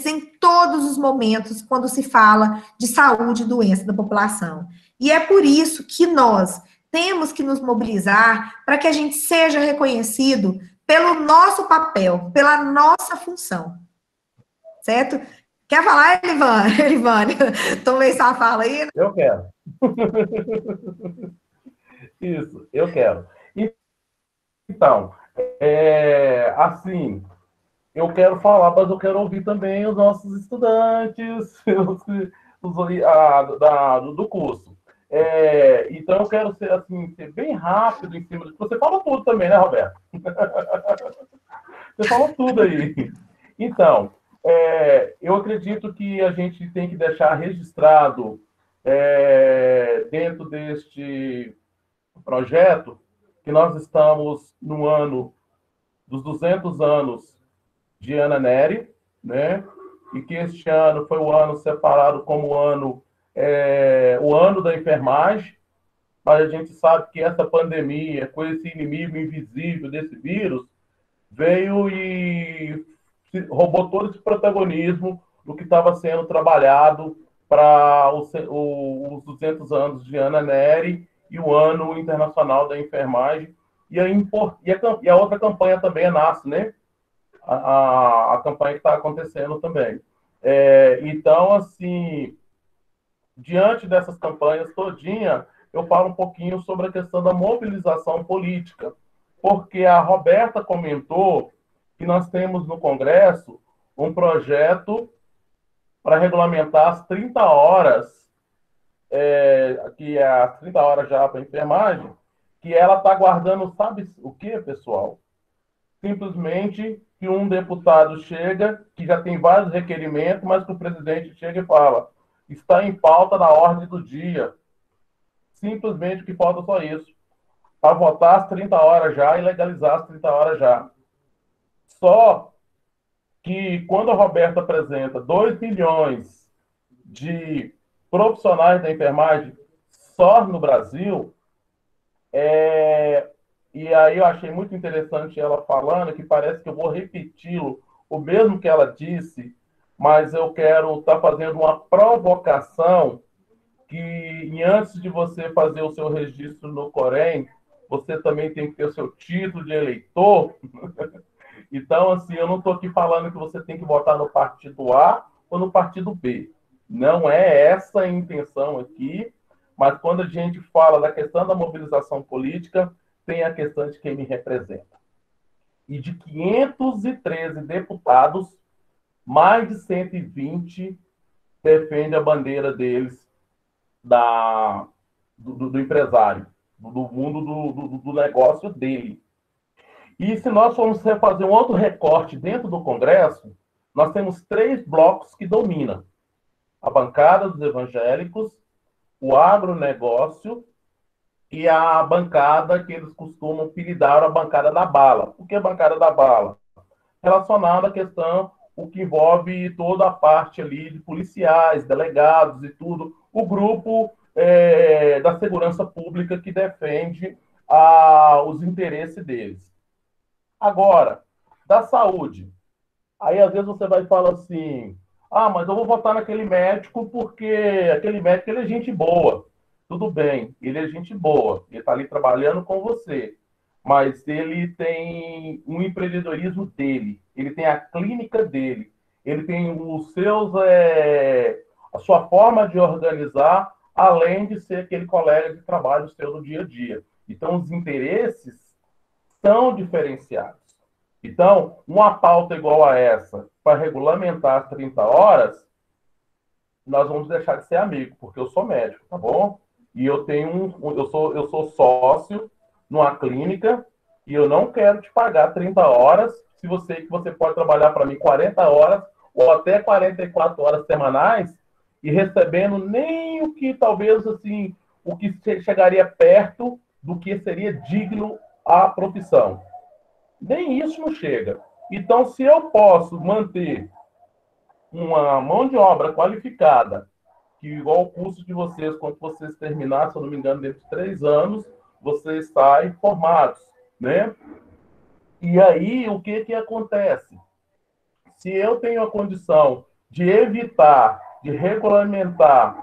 em todos os momentos quando se fala de saúde e doença da população. E é por isso que nós temos que nos mobilizar para que a gente seja reconhecido pelo nosso papel, pela nossa função. Certo? Quer falar, Elivânia? Tomei sua fala aí. Né? Eu quero. Isso, eu quero. Então, assim, eu quero falar, mas eu quero ouvir também os nossos estudantes do curso. Então, eu quero ser, assim, ser bem rápido em cima disso. Você falou tudo também, né, Roberto? Você falou tudo aí. Então, eu acredito que a gente tem que deixar registrado dentro deste projeto que nós estamos no ano dos 200 anos de Ana Nery, né? E que este ano foi o ano separado como o ano da enfermagem, mas a gente sabe que essa pandemia, com esse inimigo invisível desse vírus, veio e roubou todo esse protagonismo do que estava sendo trabalhado para os 200 anos de Ana Nery e o Ano Internacional da Enfermagem, e a outra campanha também é NASCE, né? A campanha que está acontecendo também. Então, assim, diante dessas campanhas todinha, eu falo um pouquinho sobre a questão da mobilização política, porque a Roberta comentou que nós temos no Congresso um projeto para regulamentar as 30 horas que é as 30 horas já para a enfermagem, que ela está guardando, sabe o que, pessoal? Simplesmente que um deputado chega, que já tem vários requerimentos, mas que o presidente chega e fala, está em pauta na ordem do dia. Simplesmente o que falta só isso. Para votar as 30 horas já e legalizar as 30 horas já. Só que quando a Roberta apresenta 2 milhões de profissionais da enfermagem só no Brasil, e aí eu achei muito interessante ela falando, que parece que eu vou repeti-lo, o mesmo que ela disse, mas eu quero estar fazendo uma provocação que antes de você fazer o seu registro no Corém, você também tem que ter o seu título de eleitor. Então, assim, eu não estou aqui falando que você tem que votar no partido A ou no partido B. Não é essa a intenção aqui, mas quando a gente fala da questão da mobilização política, tem a questão de quem me representa. E de 513 deputados, mais de 120 defendem a bandeira deles do empresário, do mundo do negócio dele. E se nós formos fazer um outro recorte dentro do Congresso, nós temos 3 blocos que dominam. A bancada dos evangélicos, o agronegócio e a bancada que eles costumam apelidar a bancada da bala. Por que a bancada da bala? Relacionada à questão, o que envolve toda a parte ali de policiais, delegados e tudo, o grupo da segurança pública que defende os interesses deles. Agora, da saúde. Aí, às vezes, você vai falar assim, mas eu vou votar naquele médico porque aquele médico ele é gente boa. Tudo bem, ele é gente boa, ele está ali trabalhando com você, mas ele tem um empreendedorismo dele, ele tem a clínica dele, ele tem a sua forma de organizar, além de ser aquele colega de trabalho seu do dia a dia. Então, os interesses são diferenciados. Então, uma pauta igual a essa, para regulamentar as 30 horas, nós vamos deixar de ser amigo, porque eu sou médico, tá bom? E eu sou sócio numa clínica e eu não quero te pagar 30 horas se você pode trabalhar para mim 40 horas ou até 44 horas semanais e recebendo nem o que talvez assim, o que chegaria perto do que seria digno à profissão. Nem isso não chega. Então, se eu posso manter uma mão de obra qualificada, que igual o curso de vocês, quando vocês terminarem, se eu não me engano, dentro de 3 anos, vocês saem formados, né? E aí, o que acontece? Se eu tenho a condição de evitar, de regulamentar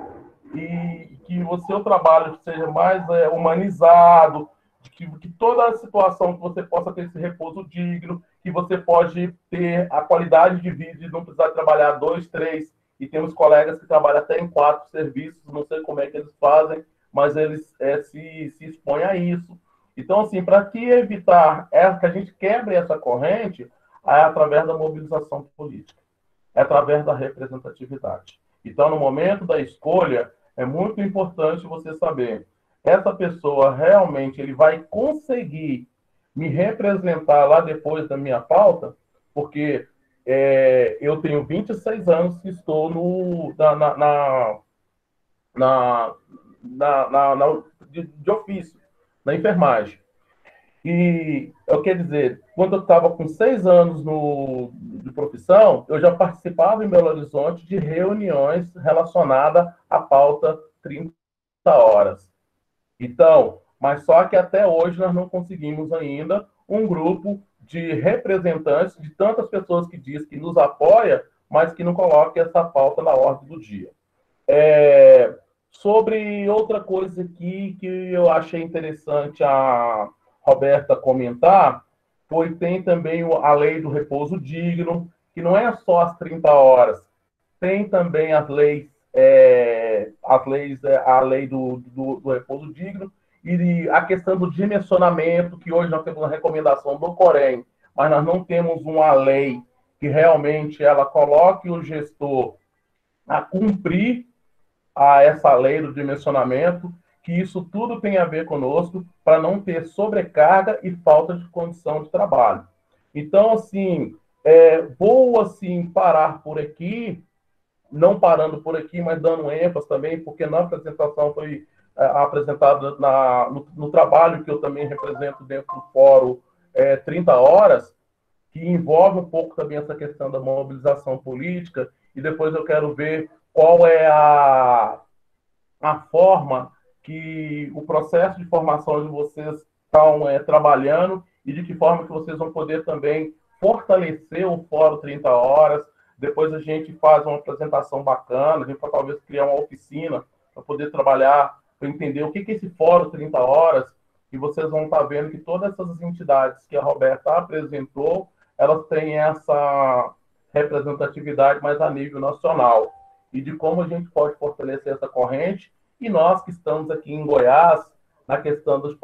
e que o seu trabalho seja mais humanizado, que toda a situação que você possa ter esse repouso digno, que você pode ter a qualidade de vida e não precisar trabalhar 2, 3, e temos colegas que trabalham até em 4 serviços, não sei como é que eles fazem, mas eles se expõem a isso. Então, assim, para que evitar que a gente quebre essa corrente, é através da mobilização política, é através da representatividade. Então, no momento da escolha, é muito importante você saber, essa pessoa realmente ele vai conseguir me representar lá depois da minha pauta, porque eu tenho 26 anos que estou de ofício, na enfermagem. E eu quero dizer, quando eu estava com 6 anos de profissão, eu já participava em Belo Horizonte de reuniões relacionadas à pauta 30 horas. Então, mas só que até hoje nós não conseguimos ainda um grupo de representantes de tantas pessoas que diz que nos apoia, mas que não coloca essa pauta na ordem do dia. Sobre outra coisa aqui que eu achei interessante a Roberta comentar, tem também a lei do repouso digno, que não é só as 30 horas, tem também a lei do repouso digno e a questão do dimensionamento, que hoje nós temos uma recomendação do Corém, mas nós não temos uma lei que realmente ela coloque o gestor a cumprir essa lei do dimensionamento, que isso tudo tem a ver conosco para não ter sobrecarga e falta de condição de trabalho. Então, assim, vou assim parar por aqui, não parando por aqui, mas dando ênfase também, porque na apresentação foi apresentado no trabalho que eu também represento dentro do Fórum 30 Horas, que envolve um pouco também essa questão da mobilização política, e depois eu quero ver qual é a forma que o processo de formação de vocês estão trabalhando e de que forma que vocês vão poder também fortalecer o Fórum 30 Horas. Depois a gente faz uma apresentação bacana, a gente pode talvez criar uma oficina para poder trabalhar, para entender o que é esse Fórum 30 Horas, e vocês vão estar vendo que todas essas entidades que a Roberta apresentou, elas têm essa representatividade mais a nível nacional, e de como a gente pode fortalecer essa corrente. E nós que estamos aqui em Goiás, na questão do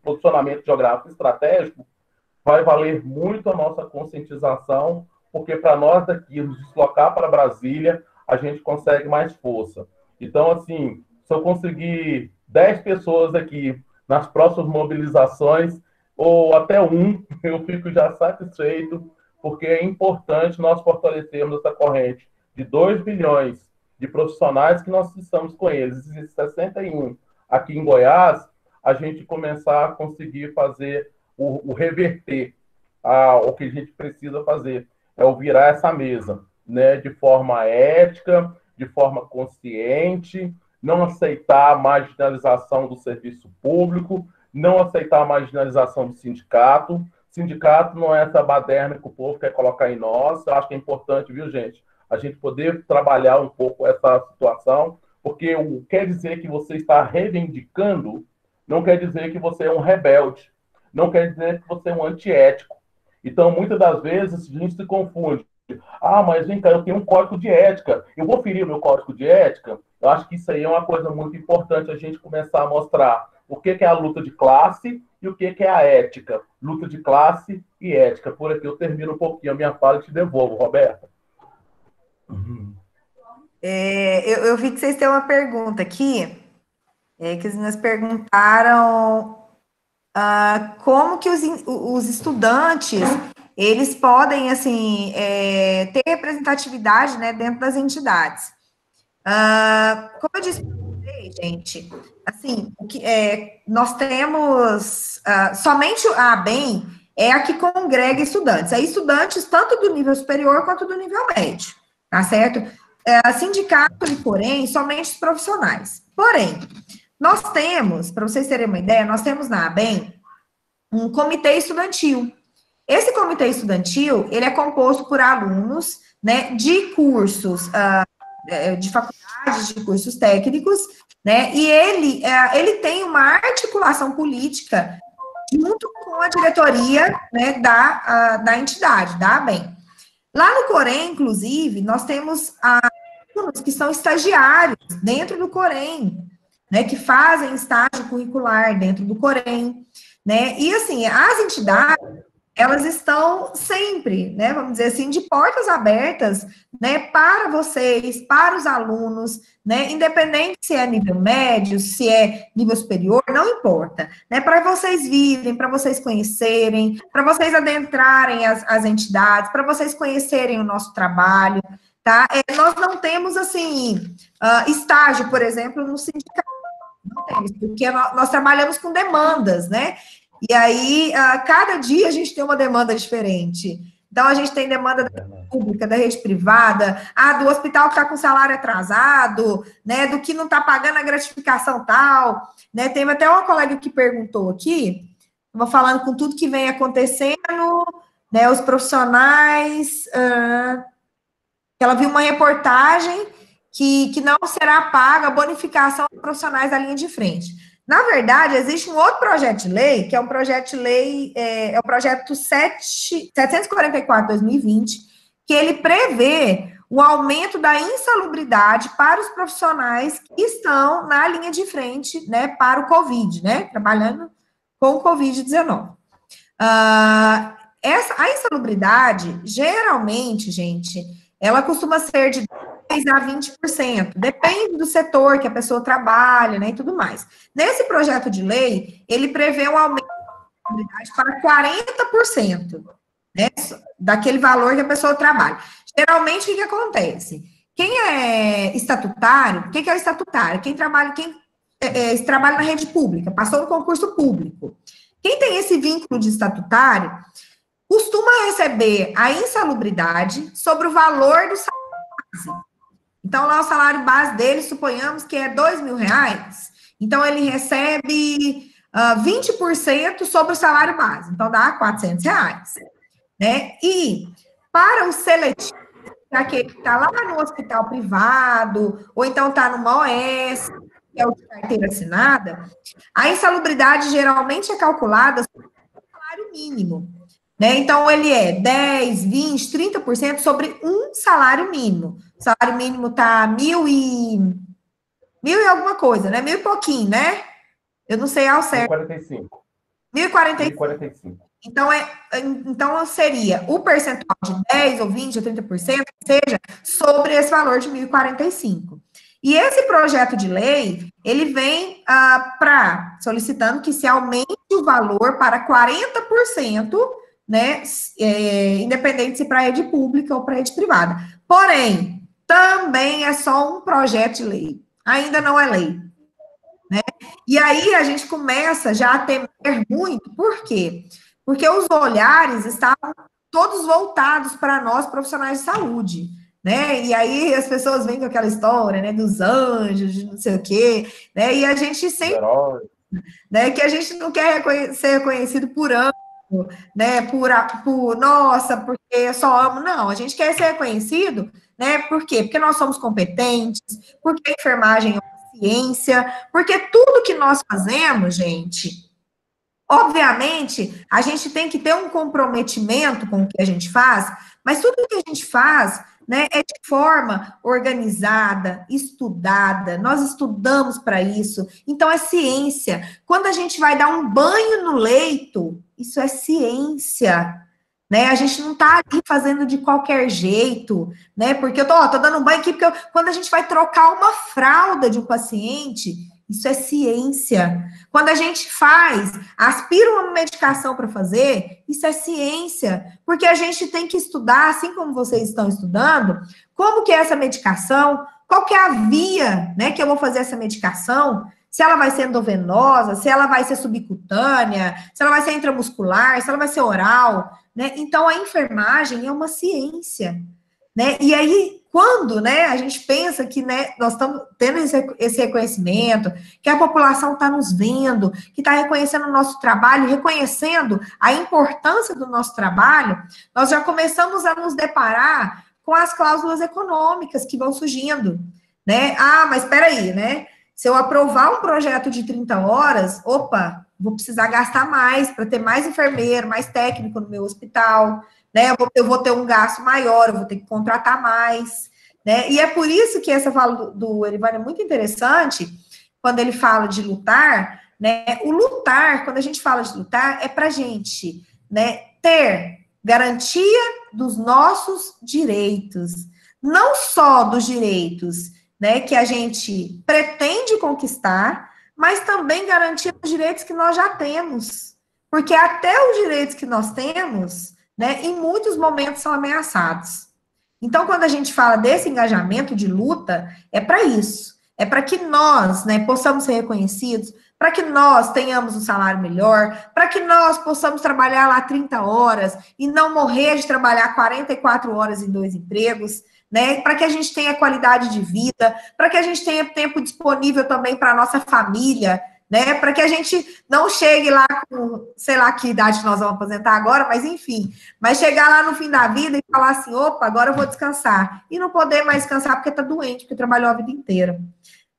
posicionamento geográfico estratégico, vai valer muito a nossa conscientização, porque para nós daqui, nos deslocar para Brasília, a gente consegue mais força. Então, assim, se eu conseguir 10 pessoas aqui nas próximas mobilizações, ou até eu fico já satisfeito, porque é importante nós fortalecermos essa corrente de 2 bilhões de profissionais que nós estamos com eles, e 61 aqui em Goiás, a gente começar a conseguir fazer o reverter o que a gente precisa fazer, o virar essa mesa, né, de forma ética, de forma consciente, não aceitar a marginalização do serviço público, não aceitar a marginalização do sindicato. Sindicato não é essa baderna que o povo quer colocar em nós. Eu acho que é importante, viu, gente, a gente poder trabalhar um pouco essa situação, porque quer dizer que você está reivindicando, não quer dizer que você é um rebelde, não quer dizer que você é um antiético. Então, muitas das vezes, a gente se confunde. Mas vem cá, eu tenho um código de ética, eu vou ferir o meu código de ética? Eu acho que isso aí é uma coisa muito importante a gente começar a mostrar o que é a luta de classe e o que é a ética. Luta de classe e ética. Por aqui eu termino um pouquinho a minha fala e te devolvo, Roberta. Eu vi que vocês têm uma pergunta aqui, que eles nos perguntaram como que os estudantes eles podem assim ter representatividade, né, dentro das entidades. Como eu disse para vocês, gente, assim, nós temos, somente a ABEM é a que congrega estudantes. É estudantes tanto do nível superior quanto do nível médio, tá certo? Sindicato e porém, somente os profissionais. Porém, nós temos, para vocês terem uma ideia, nós temos na ABEM um comitê estudantil. Esse comitê estudantil, ele é composto por alunos, né, de cursos, de faculdades, de cursos técnicos, né, e ele tem uma articulação política junto com a diretoria, né, da entidade, da ABEM. Lá no Corém, inclusive, nós temos alunos que são estagiários dentro do Corém, né, que fazem estágio curricular dentro do Corém, né, e assim, as entidades, elas estão sempre, né, vamos dizer assim, de portas abertas, né, para vocês, para os alunos, né, independente se é nível médio, se é nível superior, não importa, né, para vocês virem, para vocês conhecerem, para vocês adentrarem as entidades, para vocês conhecerem o nosso trabalho, tá? Nós não temos, assim, estágio, por exemplo, no sindicato, não temos, porque nós trabalhamos com demandas, né? E aí, cada dia a gente tem uma demanda diferente. Então, a gente tem demanda da rede pública, da rede privada, do hospital que está com salário atrasado, né, do que não está pagando a gratificação tal, né, teve até uma colega que perguntou aqui, vou falando com tudo que vem acontecendo, né, os profissionais, ela viu uma reportagem que não será paga a bonificação dos profissionais da linha de frente. Na verdade, existe um outro projeto de lei, que é um projeto de lei, é o projeto 744/2020, que ele prevê o aumento da insalubridade para os profissionais que estão na linha de frente, né, para o Covid, né, trabalhando com o Covid-19. A insalubridade, geralmente, gente, ela costuma ser de 10% a 20%, depende do setor que a pessoa trabalha, né, e tudo mais. Nesse projeto de lei, ele prevê um aumento para 40%, né, daquele valor que a pessoa trabalha. Geralmente, o que acontece? Quem é estatutário, o que é o estatutário? Quem trabalha na rede pública, passou no concurso público. Quem tem esse vínculo de estatutário, costuma receber a insalubridade sobre o valor do salário base. Então, lá o salário base dele, suponhamos que é R$2.000, então ele recebe 20% sobre o salário base, então dá R$400, né? E para o seletivo, aquele que está lá no hospital privado, ou então está numa OS, que é o de carteira assinada, a insalubridade geralmente é calculada sobre o salário mínimo, né? Então, ele é 10%, 20%, 30% sobre um salário mínimo. O salário mínimo está mil e alguma coisa, né? 1.000 e pouquinho, né? Eu não sei ao certo. 1.045. 1.045. Então, seria o percentual de 10% ou 20% ou 30%, seja sobre esse valor de 1.045. E esse projeto de lei, ele vem solicitando que se aumente o valor para 40%, né, independente se para a rede pública ou para a rede privada. Porém, também é só um projeto de lei, ainda não é lei, né? E aí a gente começa já a temer muito, por quê? Porque os olhares estavam todos voltados para nós, profissionais de saúde, né? E aí as pessoas vêm com aquela história, né, dos anjos, de não sei o quê, né? E a gente sempre, né, que a gente não quer ser reconhecido por anjo, né, por nossa, porque eu só amo, não, a gente quer ser reconhecido, né, por quê? Porque nós somos competentes, porque a enfermagem é uma ciência, porque tudo que nós fazemos, gente, obviamente, a gente tem que ter um comprometimento com o que a gente faz, mas tudo que a gente faz, né, é de forma organizada, estudada, nós estudamos para isso, então é ciência. Quando a gente vai dar um banho no leito, isso é ciência, né, a gente não está ali fazendo de qualquer jeito, né, porque eu tô dando um banho aqui, porque quando a gente vai trocar uma fralda de um paciente, isso é ciência. Quando a gente aspira uma medicação para fazer, isso é ciência, porque a gente tem que estudar, assim como vocês estão estudando, como que é essa medicação, qual que é a via, né, que eu vou fazer essa medicação, se ela vai ser endovenosa, se ela vai ser subcutânea, se ela vai ser intramuscular, se ela vai ser oral, né? Então, a enfermagem é uma ciência, né? E aí, quando, né, a gente pensa que, né, nós estamos tendo esse reconhecimento, que a população está nos vendo, que está reconhecendo o nosso trabalho, reconhecendo a importância do nosso trabalho, nós já começamos a nos deparar com as cláusulas econômicas que vão surgindo, né? Ah, mas espera aí, né? Se eu aprovar um projeto de 30 horas, opa, vou precisar gastar mais para ter mais enfermeiro, mais técnico no meu hospital, né? Eu vou ter um gasto maior, eu vou ter que contratar mais, né? E é por isso que essa fala do Erivan é muito interessante, quando ele fala de lutar, né? O lutar, quando a gente fala de lutar, é para a gente, né, ter garantia dos nossos direitos, não só dos direitos, né, que a gente pretende conquistar, mas também garantir os direitos que nós já temos, porque até os direitos que nós temos, né, em muitos momentos são ameaçados. Então, quando a gente fala desse engajamento de luta, é para isso, é para que nós, né, possamos ser reconhecidos, para que nós tenhamos um salário melhor, para que nós possamos trabalhar lá 30 horas e não morrer de trabalhar 44 horas em 2 empregos, né? Para que a gente tenha qualidade de vida, para que a gente tenha tempo disponível também para a nossa família, né? Para que a gente não chegue lá com, sei lá que idade nós vamos aposentar agora, mas enfim, mas chegar lá no fim da vida e falar assim, opa, agora eu vou descansar, e não poder mais descansar porque está doente, porque trabalhou a vida inteira.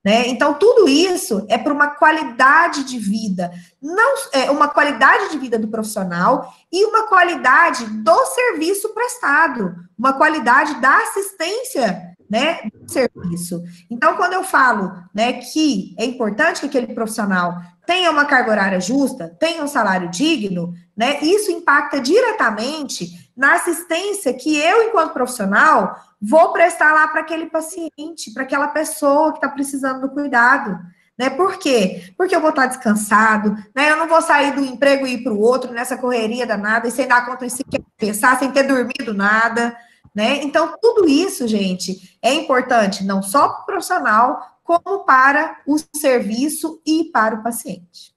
Né? Então, tudo isso é para uma qualidade de vida, não é uma qualidade de vida do profissional e uma qualidade do serviço prestado, uma qualidade da assistência, né, do serviço. Então, quando eu falo, né, que é importante que aquele profissional tenha uma carga horária justa, tenha um salário digno, né, isso impacta diretamente na assistência que eu, enquanto profissional, vou prestar lá para aquele paciente, para aquela pessoa que está precisando do cuidado, né? Por quê? Porque eu vou estar descansado, né? Eu não vou sair do emprego e ir para o outro nessa correria danada e sem dar conta em si, pensar, sem ter dormido nada, né? Então, tudo isso, gente, é importante não só para o profissional, como para o serviço e para o paciente.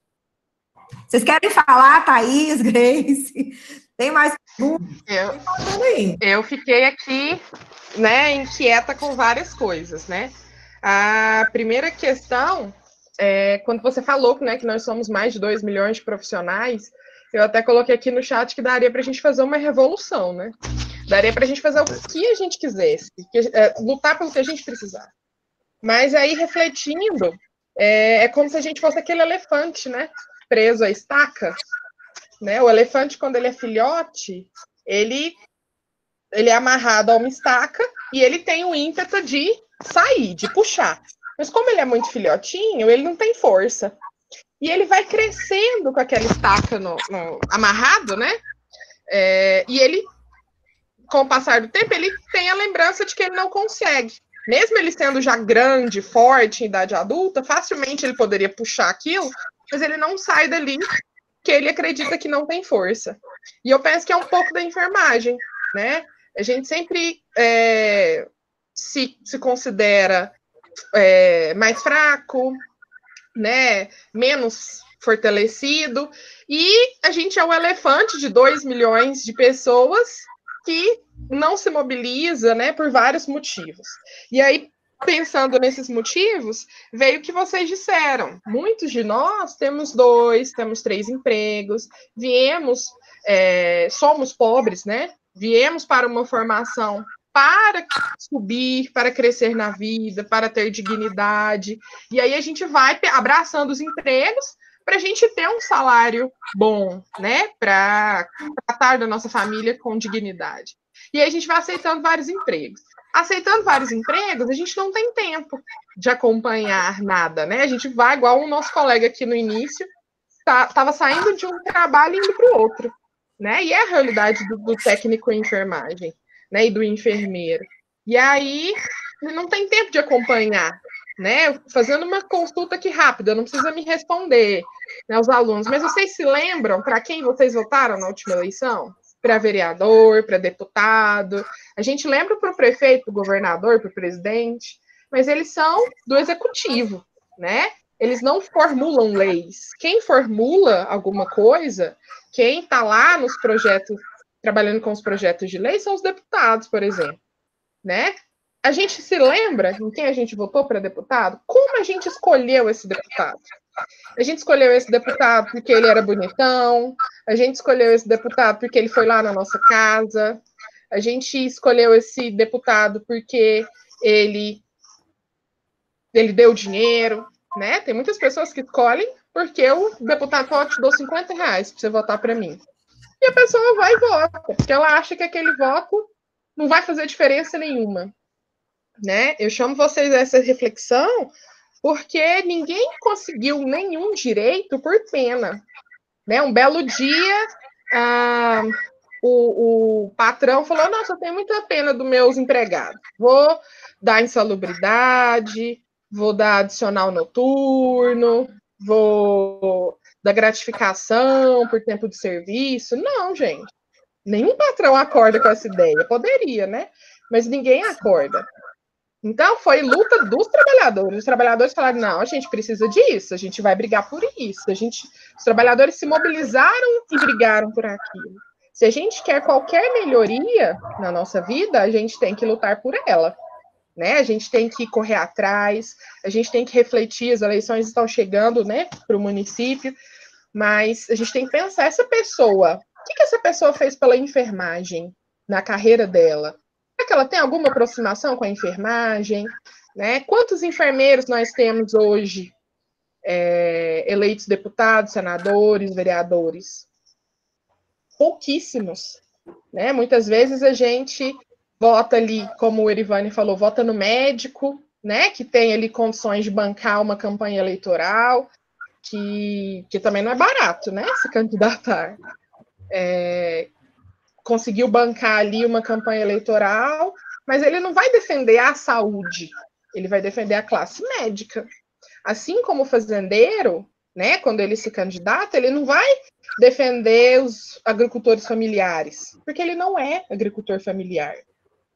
Vocês querem falar, Thaís, Grace? Tem mais perguntas? Eu fiquei aqui, né, inquieta com várias coisas, né? A primeira questão é quando você falou, né, que nós somos mais de 2 milhões de profissionais, eu até coloquei aqui no chat que daria para a gente fazer uma revolução, né? Daria para a gente fazer o que a gente quisesse, lutar pelo que a gente precisar. Mas aí, refletindo, é como se a gente fosse aquele elefante, né, preso à estaca, né? O elefante, quando ele é filhote, ele é amarrado a uma estaca e ele tem o ímpeto de sair, de puxar. Mas como ele é muito filhotinho, ele não tem força. E ele vai crescendo com aquela estaca amarrado, né? E ele, com o passar do tempo, ele tem a lembrança de que ele não consegue. Mesmo ele sendo já grande, forte, em idade adulta, facilmente ele poderia puxar aquilo, mas ele não sai dali, porque ele acredita que não tem força. E eu penso que é um pouco da enfermagem, né? A gente sempre se considera mais fraco, né? Menos fortalecido, e a gente é um elefante de 2 milhões de pessoas que não se mobiliza, né, por vários motivos. E aí, pensando nesses motivos, veio o que vocês disseram. Muitos de nós temos 2, temos 3 empregos, somos pobres, né? Viemos para uma formação para subir, para crescer na vida, para ter dignidade. E aí a gente vai abraçando os empregos para a gente ter um salário bom, né? Para tratar da nossa família com dignidade. E aí a gente vai aceitando vários empregos. Aceitando vários empregos, a gente não tem tempo de acompanhar nada, né? A gente vai, igual o nosso colega aqui no início, estava saindo de um trabalho e indo para o outro, né? E é a realidade do técnico em enfermagem, né? E do enfermeiro. E aí, não tem tempo de acompanhar, né? Fazendo uma consulta aqui rápida, não precisa me responder, né, os alunos. Mas vocês se lembram para quem vocês votaram na última eleição? Para vereador, para deputado. A gente lembra para o prefeito, para o governador, para o presidente, mas eles são do executivo, né? Eles não formulam leis. Quem formula alguma coisa, quem está lá nos projetos, trabalhando com os projetos de lei, são os deputados, por exemplo, né? A gente se lembra em quem a gente votou para deputado? Como a gente escolheu esse deputado? A gente escolheu esse deputado porque ele era bonitão, a gente escolheu esse deputado porque ele foi lá na nossa casa, a gente escolheu esse deputado porque ele deu dinheiro, né? Tem muitas pessoas que escolhem porque o deputado fala, te dou R$50 para você votar para mim. E a pessoa vai e vota, porque ela acha que aquele voto não vai fazer diferença nenhuma, né? Eu chamo vocês a essa reflexão porque ninguém conseguiu nenhum direito por pena, né? Um belo dia, o patrão falou, nossa, eu tenho muita pena dos meus empregados, vou dar insalubridade, vou dar adicional noturno, vou dar gratificação por tempo de serviço. Não, gente. Nenhum patrão acorda com essa ideia. Poderia, né? Mas ninguém acorda. Então, foi luta dos trabalhadores. Os trabalhadores falaram, não, a gente precisa disso, a gente vai brigar por isso. Os trabalhadores se mobilizaram e brigaram por aquilo. Se a gente quer qualquer melhoria na nossa vida, a gente tem que lutar por ela. Né? A gente tem que correr atrás, a gente tem que refletir, as eleições estão chegando, né, para o município, mas a gente tem que pensar, essa pessoa, o que essa pessoa fez pela enfermagem na carreira dela? Será que ela tem alguma aproximação com a enfermagem? Né? Quantos enfermeiros nós temos hoje eleitos deputados, senadores, vereadores? Pouquíssimos. Né? Muitas vezes a gente vota ali, como o Erivane falou, vota no médico, né, que tem ali condições de bancar uma campanha eleitoral, que também não é barato, né, se candidatar. Conseguiu bancar ali uma campanha eleitoral, mas ele não vai defender a saúde, ele vai defender a classe médica. Assim como o fazendeiro, né, quando ele se candidata, ele não vai defender os agricultores familiares, porque ele não é agricultor familiar.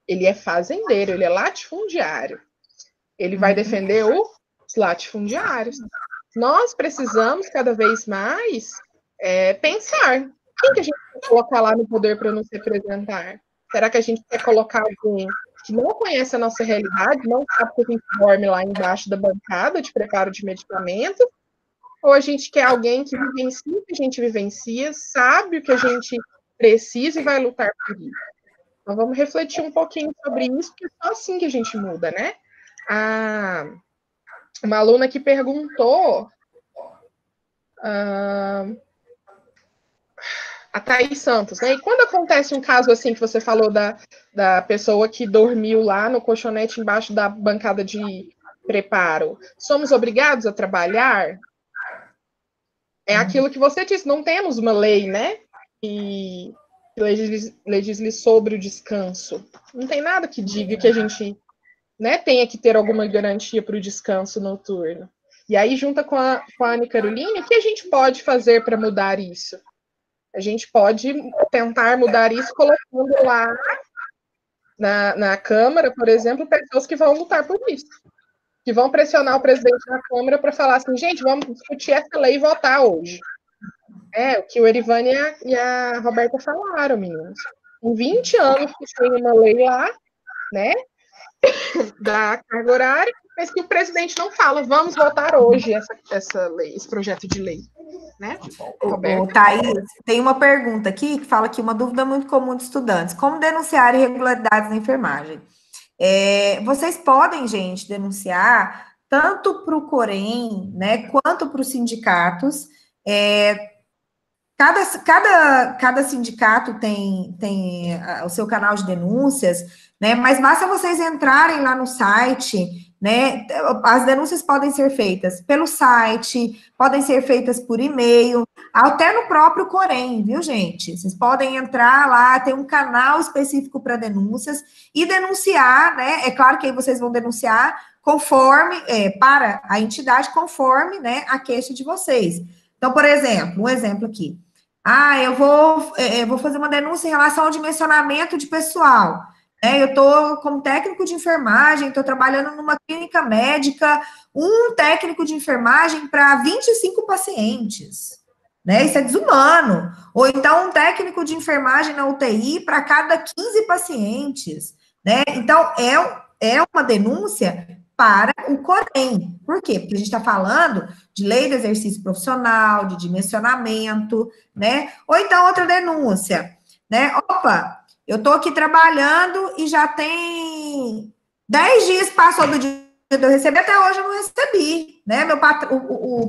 Ele é fazendeiro, ele é latifundiário. Ele vai defender os latifundiários. Nós precisamos, cada vez mais, pensar. Quem que a gente vai colocar lá no poder para nos representar? Será que a gente quer colocar alguém que não conhece a nossa realidade, não sabe que a gente dorme lá embaixo da bancada de preparo de medicamento? Ou a gente quer alguém que vivencia o que a gente vivencia, sabe o que a gente precisa e vai lutar por isso? Então, vamos refletir um pouquinho sobre isso, porque é só assim que a gente muda, né? Uma aluna que perguntou, a Thaís Santos, né? E quando acontece um caso assim, que você falou da pessoa que dormiu lá no colchonete embaixo da bancada de preparo, somos obrigados a trabalhar? É aquilo que você disse, não temos uma lei, né? E legisle sobre o descanso. Não tem nada que diga que a gente, né, tenha que ter alguma garantia para o descanso noturno. E aí, junto com a Ana Caroline, o que a gente pode fazer para mudar isso? A gente pode tentar mudar isso colocando lá na Câmara, por exemplo, pessoas que vão lutar por isso. Que vão pressionar o presidente da Câmara para falar assim, gente, vamos discutir essa lei e votar hoje. O que o Erivane e a Roberta falaram, meninos. Em 20 anos que tem uma lei lá, né, da carga horária, mas que o presidente não fala, vamos votar hoje essa lei, esse projeto de lei. Né? Roberta. Thaís, tem uma pergunta aqui que fala que uma dúvida muito comum de estudantes. Como denunciar irregularidades na enfermagem? Vocês podem, gente, denunciar tanto para o Corém, né, quanto para os sindicatos. Cada sindicato tem o seu canal de denúncias, né? Mas basta vocês entrarem lá no site, né? As denúncias podem ser feitas pelo site, podem ser feitas por e-mail, até no próprio Corém, viu, gente? Vocês podem entrar lá, tem um canal específico para denúncias e denunciar, né? É claro que aí vocês vão denunciar conforme, para a entidade, conforme, né, a queixa de vocês. Então, por exemplo, um exemplo aqui. Eu vou fazer uma denúncia em relação ao dimensionamento de pessoal. Eu estou como técnico de enfermagem, estou trabalhando numa clínica médica, um técnico de enfermagem para 25 pacientes, né? Isso é desumano. Ou então um técnico de enfermagem na UTI para cada 15 pacientes, né? Então, é uma denúncia para o Corém. Por quê? Porque a gente está falando de lei do exercício profissional, de dimensionamento, né? Ou então outra denúncia, né? Opa, eu estou aqui trabalhando e já tem 10 dias que passou do dia de eu receber, até hoje eu não recebi, né? O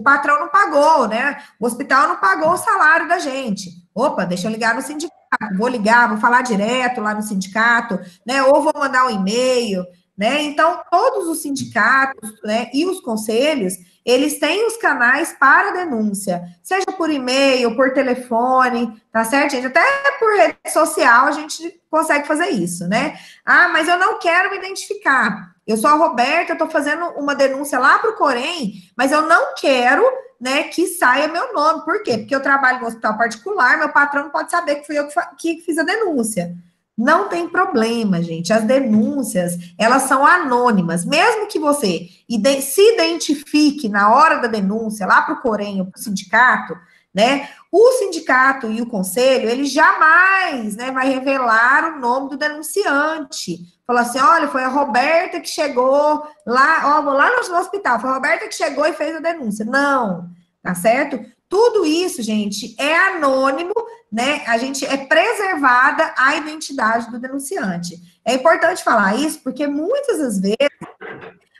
patrão não pagou, né? O hospital não pagou o salário da gente. Opa, deixa eu ligar no sindicato, vou ligar, vou falar direto lá no sindicato, né? Ou vou mandar um e-mail, né? Então, todos os sindicatos, né, e os conselhos, eles têm os canais para denúncia, seja por e-mail, por telefone, tá certo, gente? Até por rede social a gente consegue fazer isso, né? Ah, mas eu não quero me identificar. Eu sou a Roberta, eu estou fazendo uma denúncia lá para o Corém, mas eu não quero, né, que saia meu nome. Por quê? Porque eu trabalho no hospital particular, meu patrão não pode saber que fui eu que fiz a denúncia. Não tem problema, gente. As denúncias, elas são anônimas. Mesmo que você se identifique na hora da denúncia, lá para o Corém ou para o sindicato, né? O sindicato e o conselho, ele jamais, né, vai revelar o nome do denunciante. Falar assim, olha, foi a Roberta que chegou lá, ó, vou lá no hospital, foi a Roberta que chegou e fez a denúncia. Não, tá certo? Tudo isso, gente, é anônimo, né? A gente é preservada a identidade do denunciante. É importante falar isso porque muitas das vezes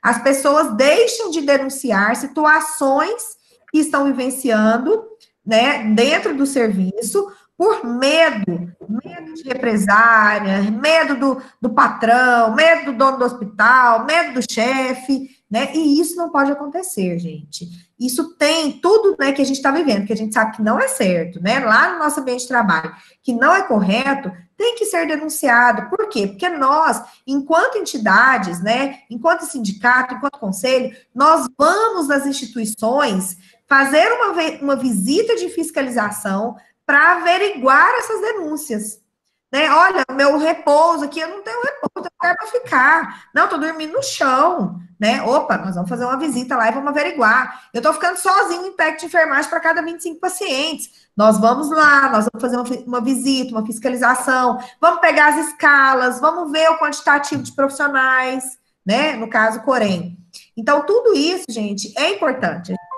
as pessoas deixam de denunciar situações que estão vivenciando, né, dentro do serviço, por medo de represária, medo do patrão, medo do dono do hospital, medo do chefe, né? E isso não pode acontecer, gente. Isso tem tudo, né, que a gente está vivendo, que a gente sabe que não é certo, né? Lá no nosso ambiente de trabalho, que não é correto, tem que ser denunciado. Por quê? Porque nós, enquanto entidades, né, enquanto sindicato, enquanto conselho, nós vamos nas instituições fazer uma visita de fiscalização para averiguar essas denúncias. Né? Olha, meu repouso aqui, eu não tenho repouso, eu tenho lugar para ficar. Não, estou dormindo no chão. Né? Opa, nós vamos fazer uma visita lá e vamos averiguar. Eu estou ficando sozinho em técnico de enfermagem para cada 25 pacientes. Nós vamos lá, nós vamos fazer uma visita, uma fiscalização, vamos pegar as escalas, vamos ver o quantitativo de profissionais, né? No caso, Corém. Então, tudo isso, gente, é importante. A gente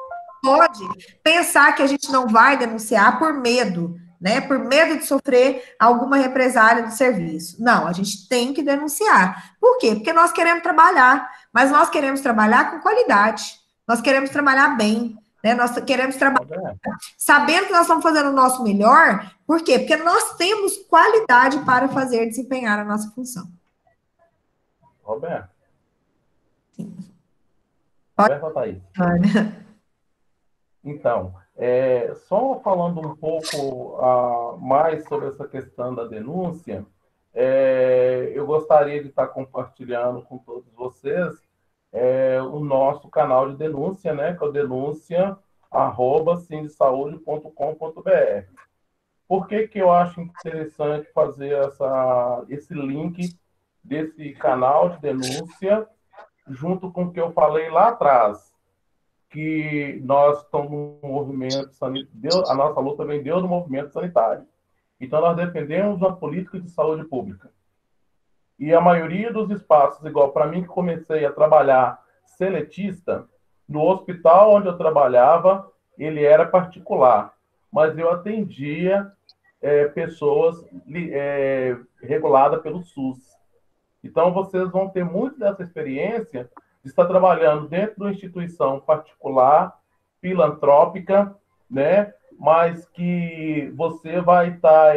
pode pensar que a gente não vai denunciar por medo, né? Por medo de sofrer alguma represália do serviço. Não, a gente tem que denunciar. Por quê? Porque nós queremos trabalhar, mas nós queremos trabalhar com qualidade. Nós queremos trabalhar bem, né? Nós queremos trabalhar sabendo que nós estamos fazendo o nosso melhor. Por quê? Porque nós temos qualidade para fazer desempenhar a nossa função. Roberto. Sim. Roberto, Thaís. Então, só falando um pouco mais sobre essa questão da denúncia, eu gostaria de estar compartilhando com todos vocês o nosso canal de denúncia, né, que é o denúncia@sindesaude.com.br. Por que eu acho interessante fazer esse link desse canal de denúncia junto com o que eu falei lá atrás? Que nós estamos no movimento sanitário, a nossa luta vem do movimento sanitário. Então, nós defendemos uma política de saúde pública. E a maioria dos espaços, igual para mim, que comecei a trabalhar seletista, no hospital onde eu trabalhava, ele era particular, mas eu atendia pessoas reguladas pelo SUS. Então, vocês vão ter muito dessa experiência de estar trabalhando dentro de uma instituição particular, filantrópica, né? Mas que você vai estar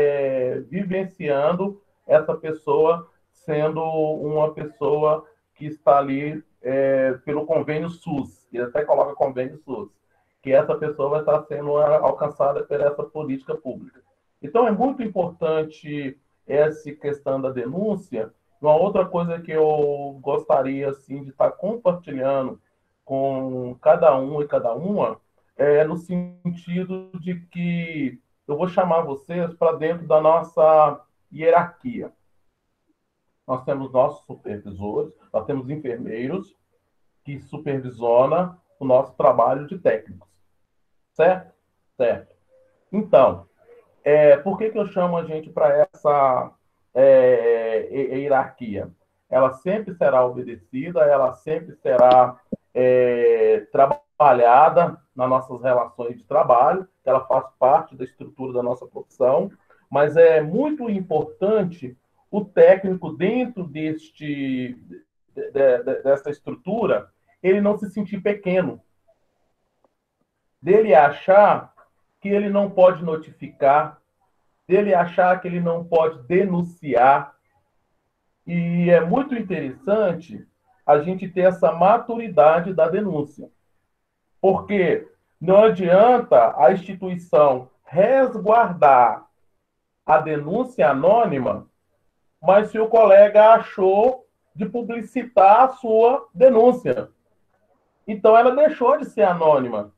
vivenciando essa pessoa sendo uma pessoa que está ali pelo convênio SUS, ele até coloca convênio SUS, que essa pessoa vai estar sendo alcançada por essa política pública. Então, é muito importante essa questão da denúncia. Uma outra coisa que eu gostaria assim, de estar compartilhando com cada um e cada uma no sentido de que eu vou chamar vocês para dentro da nossa hierarquia. nós temos nossos supervisores, nós temos enfermeiros que supervisionam o nosso trabalho de técnicos. Certo? Certo. Então, por que eu chamo a gente para essa hierarquia? Ela sempre será obedecida, ela sempre será trabalhada nas nossas relações de trabalho, ela faz parte da estrutura da nossa profissão, mas é muito importante o técnico dentro dessa estrutura, ele não se sentir pequeno, dele achar que ele não pode notificar, dele achar que ele não pode denunciar. E é muito interessante a gente ter essa maturidade da denúncia. Porque não adianta a instituição resguardar a denúncia anônima, mas se o colega achou de publicitar a sua denúncia. Então, ela deixou de ser anônima.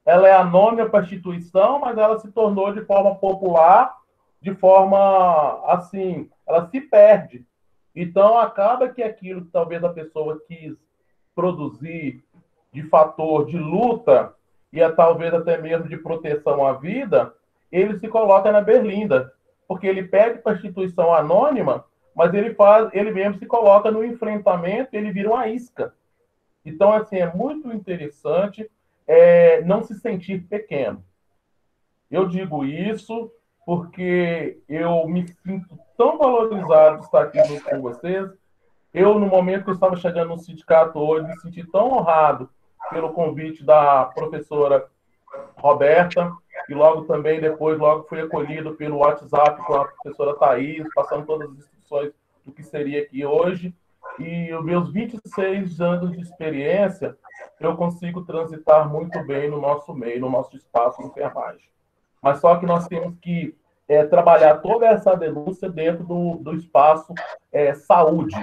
Ela é anônima para a instituição, mas ela se tornou de forma popular, de forma, assim, ela se perde. Então, acaba que aquilo que talvez a pessoa quis produzir de fator de luta e talvez até mesmo de proteção à vida, ele se coloca na berlinda, porque ele pede para a instituição anônima, mas ele mesmo se coloca no enfrentamento, ele vira uma isca. Então, assim, é muito interessante não se sentir pequeno. Eu digo isso porque eu me sinto tão valorizado de estar aqui junto com vocês. Eu, no momento que eu estava chegando no sindicato hoje, me senti tão honrado pelo convite da professora Roberta, e logo também, depois, logo fui acolhido pelo WhatsApp com a professora Thaís, passando todas as instruções do que seria aqui hoje. E os meus 26 anos de experiência, eu consigo transitar muito bem no nosso meio, no nosso espaço de enfermagem. Mas só que nós temos que trabalhar toda essa denúncia dentro do espaço saúde.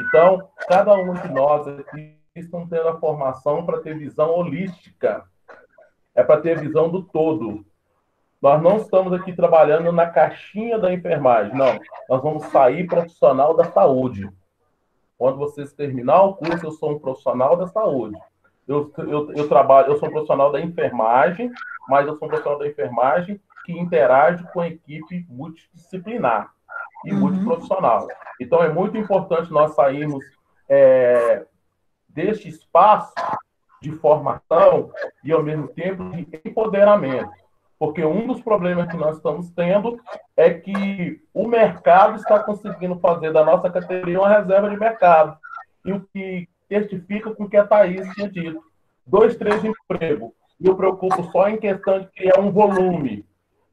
Então, cada um de nós aqui estão tendo a formação para ter visão holística, para ter visão do todo. Nós não estamos aqui trabalhando na caixinha da enfermagem, não. Nós vamos sair profissional da saúde. Quando vocês terminar o curso, eu sou um profissional da saúde. Eu sou um profissional da enfermagem, mas eu sou um profissional da enfermagem que interage com a equipe multidisciplinar e multiprofissional. Então, é muito importante nós sairmos deste espaço de formação e, ao mesmo tempo, de empoderamento. Porque um dos problemas que nós estamos tendo é que o mercado está conseguindo fazer da nossa categoria uma reserva de mercado. E o que testifica com o que a Thaís tinha dito. 2, 3 empregos. E eu preocupo só em questão de criar um volume.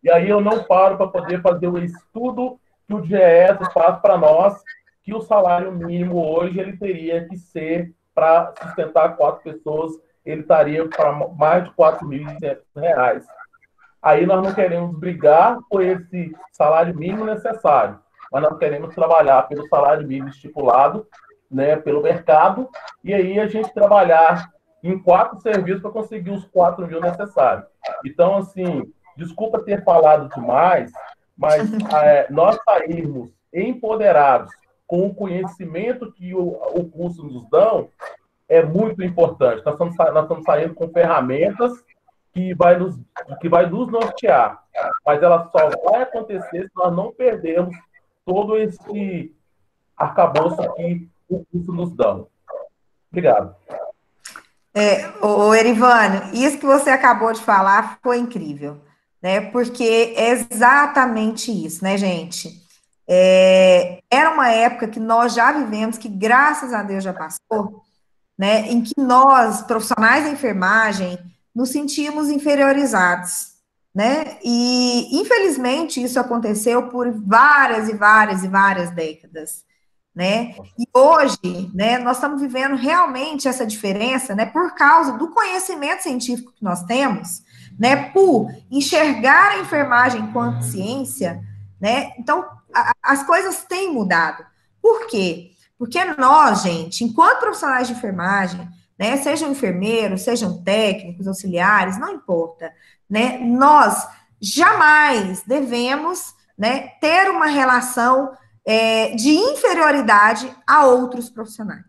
E aí eu não paro para poder fazer o estudo que o DIEESE faz para nós, que o salário mínimo hoje ele teria que ser, para sustentar 4 pessoas, ele estaria para mais de R$4.500. Aí nós não queremos brigar por esse salário mínimo necessário, mas nós queremos trabalhar pelo salário mínimo estipulado, né, pelo mercado, e aí a gente trabalhar em 4 serviços para conseguir os 4.000 necessários. Então, assim, desculpa ter falado demais, mas nós sairmos empoderados com o conhecimento que o curso nos dá é muito importante. Nós estamos saindo com ferramentas que vai nos nortear, mas ela só vai acontecer se nós não perdermos todo esse arcabouço que o curso nos dá. Obrigado. Erivânio, isso que você acabou de falar foi incrível, né? Porque é exatamente isso, né, gente? Era uma época que nós já vivemos, que graças a Deus já passou, né? Em que nós, profissionais da enfermagem, nos sentimos inferiorizados, né? E, infelizmente, isso aconteceu por várias e várias e várias décadas, né? E hoje, né, nós estamos vivendo realmente essa diferença, né, por causa do conhecimento científico que nós temos, né, por enxergar a enfermagem enquanto ciência, né? Então, as coisas têm mudado. Por quê? Porque nós, gente, enquanto profissionais de enfermagem, né, sejam enfermeiros, sejam técnicos, auxiliares, não importa, né, nós jamais devemos, né, ter uma relação de inferioridade a outros profissionais.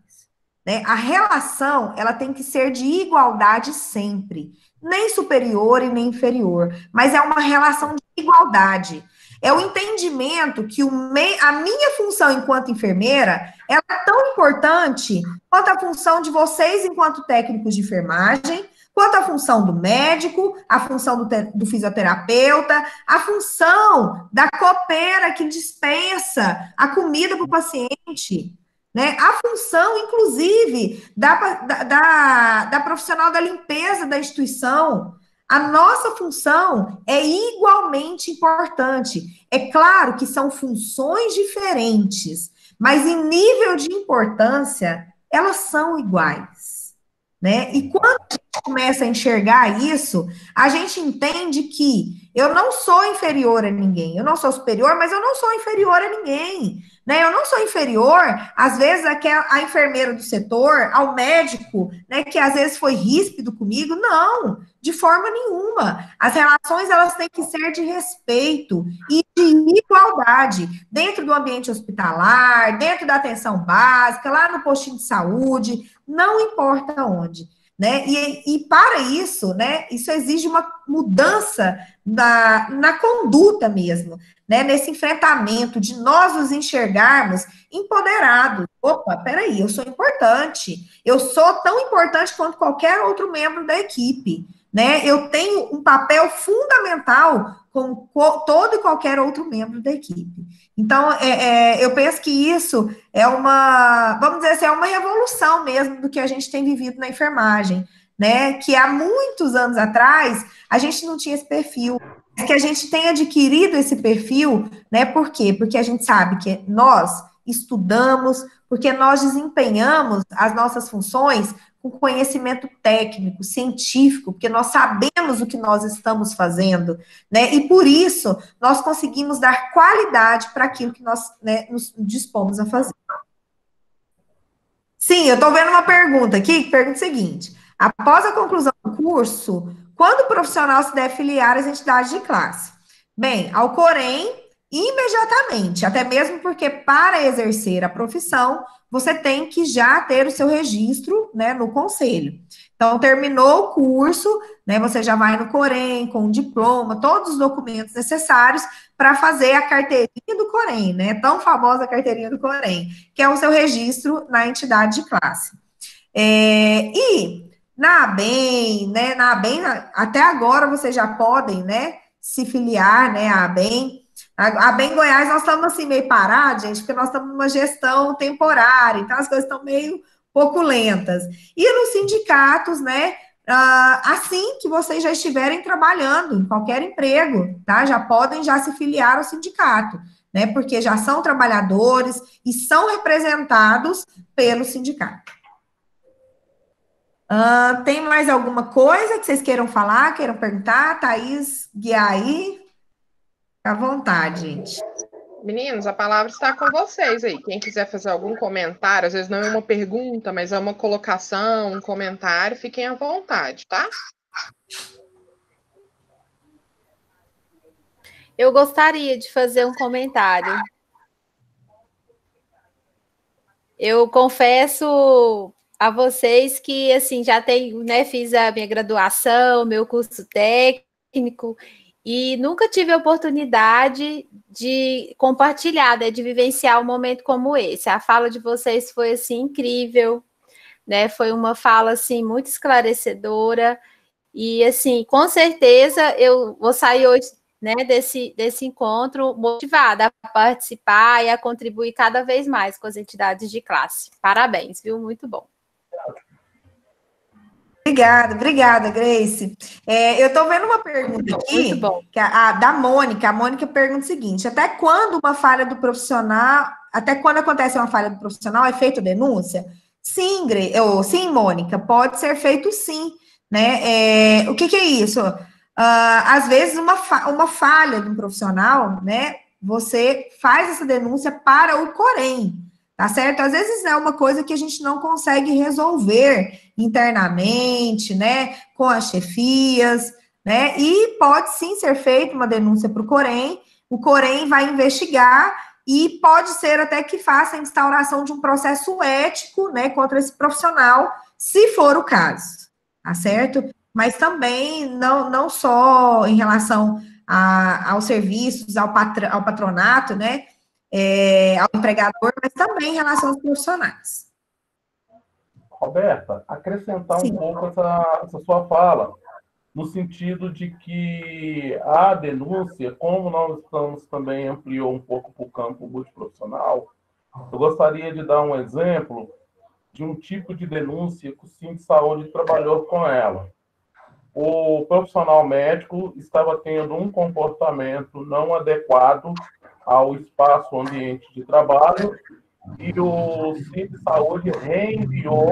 Né? A relação, ela tem que ser de igualdade sempre, nem superior e nem inferior, mas é uma relação de igualdade. É o entendimento que a minha função enquanto enfermeira, ela é tão importante quanto a função de vocês enquanto técnicos de enfermagem, quanto a função do médico, a função do fisioterapeuta, a função da copeira que dispensa a comida para o paciente, né? A função, inclusive, da profissional da limpeza da instituição. A nossa função é igualmente importante. É claro que são funções diferentes, mas em nível de importância, elas são iguais, né? E quando a gente começa a enxergar isso, a gente entende que eu não sou inferior a ninguém. Eu não sou superior, mas eu não sou inferior a ninguém. Né? Eu não sou inferior, às vezes, a enfermeira do setor, ao médico, né, que às vezes foi ríspido comigo. Não, de forma nenhuma. As relações, elas têm que ser de respeito e de igualdade, dentro do ambiente hospitalar, dentro da atenção básica, lá no postinho de saúde, não importa onde. Né? E para isso, né, isso exige uma mudança na conduta mesmo, né, nesse enfrentamento de nós nos enxergarmos empoderados. Opa, peraí, eu sou importante, eu sou tão importante quanto qualquer outro membro da equipe, né? Eu tenho um papel fundamental como todo e qualquer outro membro da equipe. Então, eu penso que isso é vamos dizer assim, é uma revolução mesmo do que a gente tem vivido na enfermagem, né? Que há muitos anos atrás, a gente não tinha esse perfil, que a gente tem adquirido esse perfil, né? Por quê? Porque a gente sabe que nós estudamos, porque nós desempenhamos as nossas funções com conhecimento técnico, científico, porque nós sabemos o que nós estamos fazendo, né? E por isso nós conseguimos dar qualidade para aquilo que nós, né, nos dispomos a fazer. Sim, eu estou vendo uma pergunta aqui, que pergunta o seguinte: após a conclusão do curso, quando o profissional se deve filiar às entidades de classe? Bem, ao Corém, imediatamente, até mesmo porque para exercer a profissão, você tem que já ter o seu registro, né, no conselho. Então, terminou o curso, né, você já vai no Corém, com o diploma, todos os documentos necessários para fazer a carteirinha do Corém, né, tão famosa carteirinha do Corém, que é o seu registro na entidade de classe. E na ABEM, né, até agora vocês já podem, né, se filiar, né, à ABEM. A ABEM Goiás, nós estamos assim meio parados, gente, porque nós estamos numa gestão temporária, então as coisas estão meio pouco lentas. E nos sindicatos, né, assim que vocês já estiverem trabalhando em qualquer emprego, tá, já podem já se filiar ao sindicato, né, porque já são trabalhadores e são representados pelo sindicato. Tem mais alguma coisa que vocês queiram falar, queiram perguntar? Thaís, guiar aí? Fica à vontade, gente. Meninos, a palavra está com vocês aí. Quem quiser fazer algum comentário, às vezes não é uma pergunta, mas é uma colocação, um comentário, fiquem à vontade, tá? Eu gostaria de fazer um comentário. Eu confesso a vocês que, assim, já tenho, né, fiz a minha graduação, meu curso técnico, e nunca tive a oportunidade de compartilhar, né, de vivenciar um momento como esse. A fala de vocês foi, assim, incrível, né, foi uma fala, assim, muito esclarecedora, e, assim, com certeza eu vou sair hoje, né, desse encontro motivada a participar e a contribuir cada vez mais com as entidades de classe. Parabéns, viu? Muito bom. Obrigada, Grace. Eu estou vendo uma pergunta aqui, que da Mônica. A Mônica pergunta o seguinte: até quando acontece uma falha do profissional, é feita denúncia? Sim, sim, Mônica, pode ser feito sim, né? O que é isso? Às vezes, uma falha de um profissional, né? Você faz essa denúncia para o Corém, tá certo? Às vezes é uma coisa que a gente não consegue resolver internamente, né? Com as chefias, né? E pode sim ser feita uma denúncia para o Corém vai investigar e pode ser até que faça a instauração de um processo ético, né, contra esse profissional, se for o caso, tá certo? Mas também não só em relação aos serviços, ao patronato, né, ao empregador, mas também em relação aos profissionais. Roberta, acrescentar um pouco essa sua fala, no sentido de que a denúncia, como nós estamos também ampliou um pouco para o campo multiprofissional, eu gostaria de dar um exemplo de um tipo de denúncia que o Síndico de Saúde trabalhou com ela. O profissional médico estava tendo um comportamento não adequado ao espaço ambiente de trabalho e o Síndico de Saúde reenviou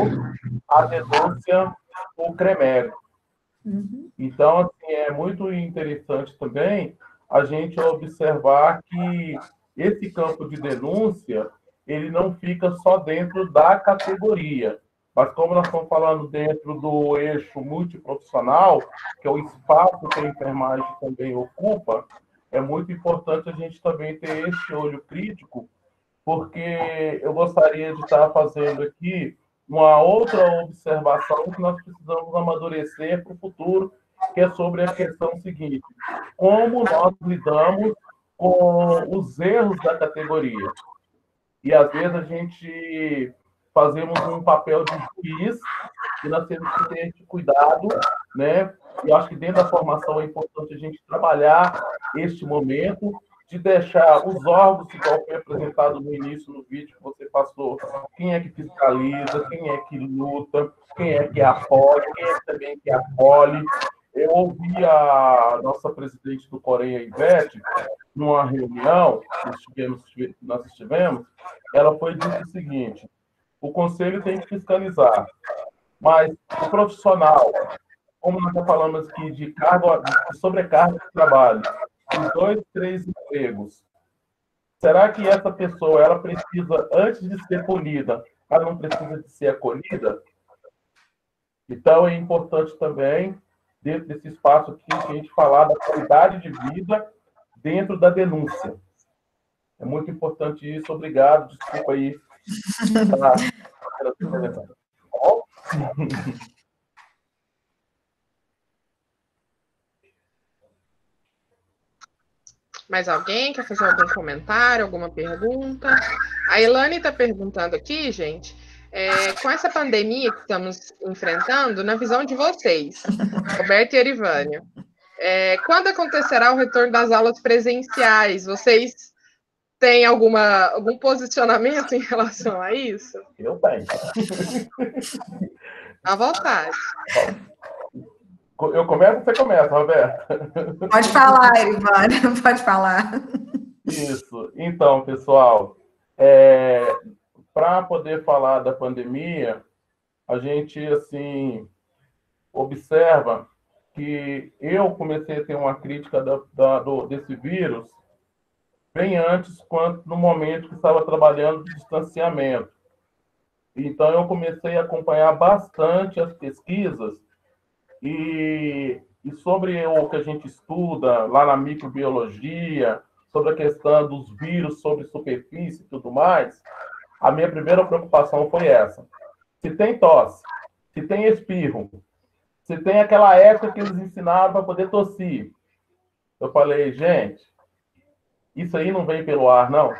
a denúncia para o CREMEG. Então, assim, é muito interessante também a gente observar que esse campo de denúncia, ele não fica só dentro da categoria, mas como nós estamos falando dentro do eixo multiprofissional, que é o espaço que a enfermagem também ocupa, é muito importante a gente também ter esse olho crítico, porque eu gostaria de estar fazendo aqui uma outra observação que nós precisamos amadurecer para o futuro, que é sobre a questão seguinte: como nós lidamos com os erros da categoria. E, às vezes, a gente fazemos um papel de juiz e nós temos que ter esse cuidado, né? E acho que dentro da formação é importante a gente trabalhar este momento de deixar os órgãos, igual foi apresentado no início no vídeo que você passou, quem é que fiscaliza, quem é que luta, quem é que apoia, quem é que também que acolhe. Eu ouvi a nossa presidente do Coreia, Ivete, numa reunião que nós estivemos, ela foi dito o seguinte: o conselho tem que fiscalizar, mas o profissional, como nós falamos aqui de sobrecarga de trabalho, de 2, 3 empregos, será que essa pessoa, ela precisa, antes de ser punida, ela não precisa de ser acolhida? Então, é importante também, dentro desse espaço aqui, que a gente falar da qualidade de vida dentro da denúncia. É muito importante isso. Obrigado. Desculpa aí. Mais alguém quer fazer algum comentário, alguma pergunta? A Elane está perguntando aqui, gente, com essa pandemia que estamos enfrentando, na visão de vocês, Roberto e Erivânia, quando acontecerá o retorno das aulas presenciais? Vocês têm algum posicionamento em relação a isso? Eu tenho. À vontade. Eu começo ou você começa, Roberto? Pode falar, Erivânia, pode falar. Isso. Então, pessoal, para poder falar da pandemia, a gente, assim, observa que eu comecei a ter uma crítica desse vírus bem antes, quanto no momento que estava trabalhando de distanciamento. Então, eu comecei a acompanhar bastante as pesquisas e sobre o que a gente estuda lá na microbiologia, sobre a questão dos vírus sobre superfície e tudo mais, a minha primeira preocupação foi essa. Se tem tosse, se tem espirro, se tem aquela época que eles ensinaram para poder tossir, eu falei, gente, isso aí não vem pelo ar, não.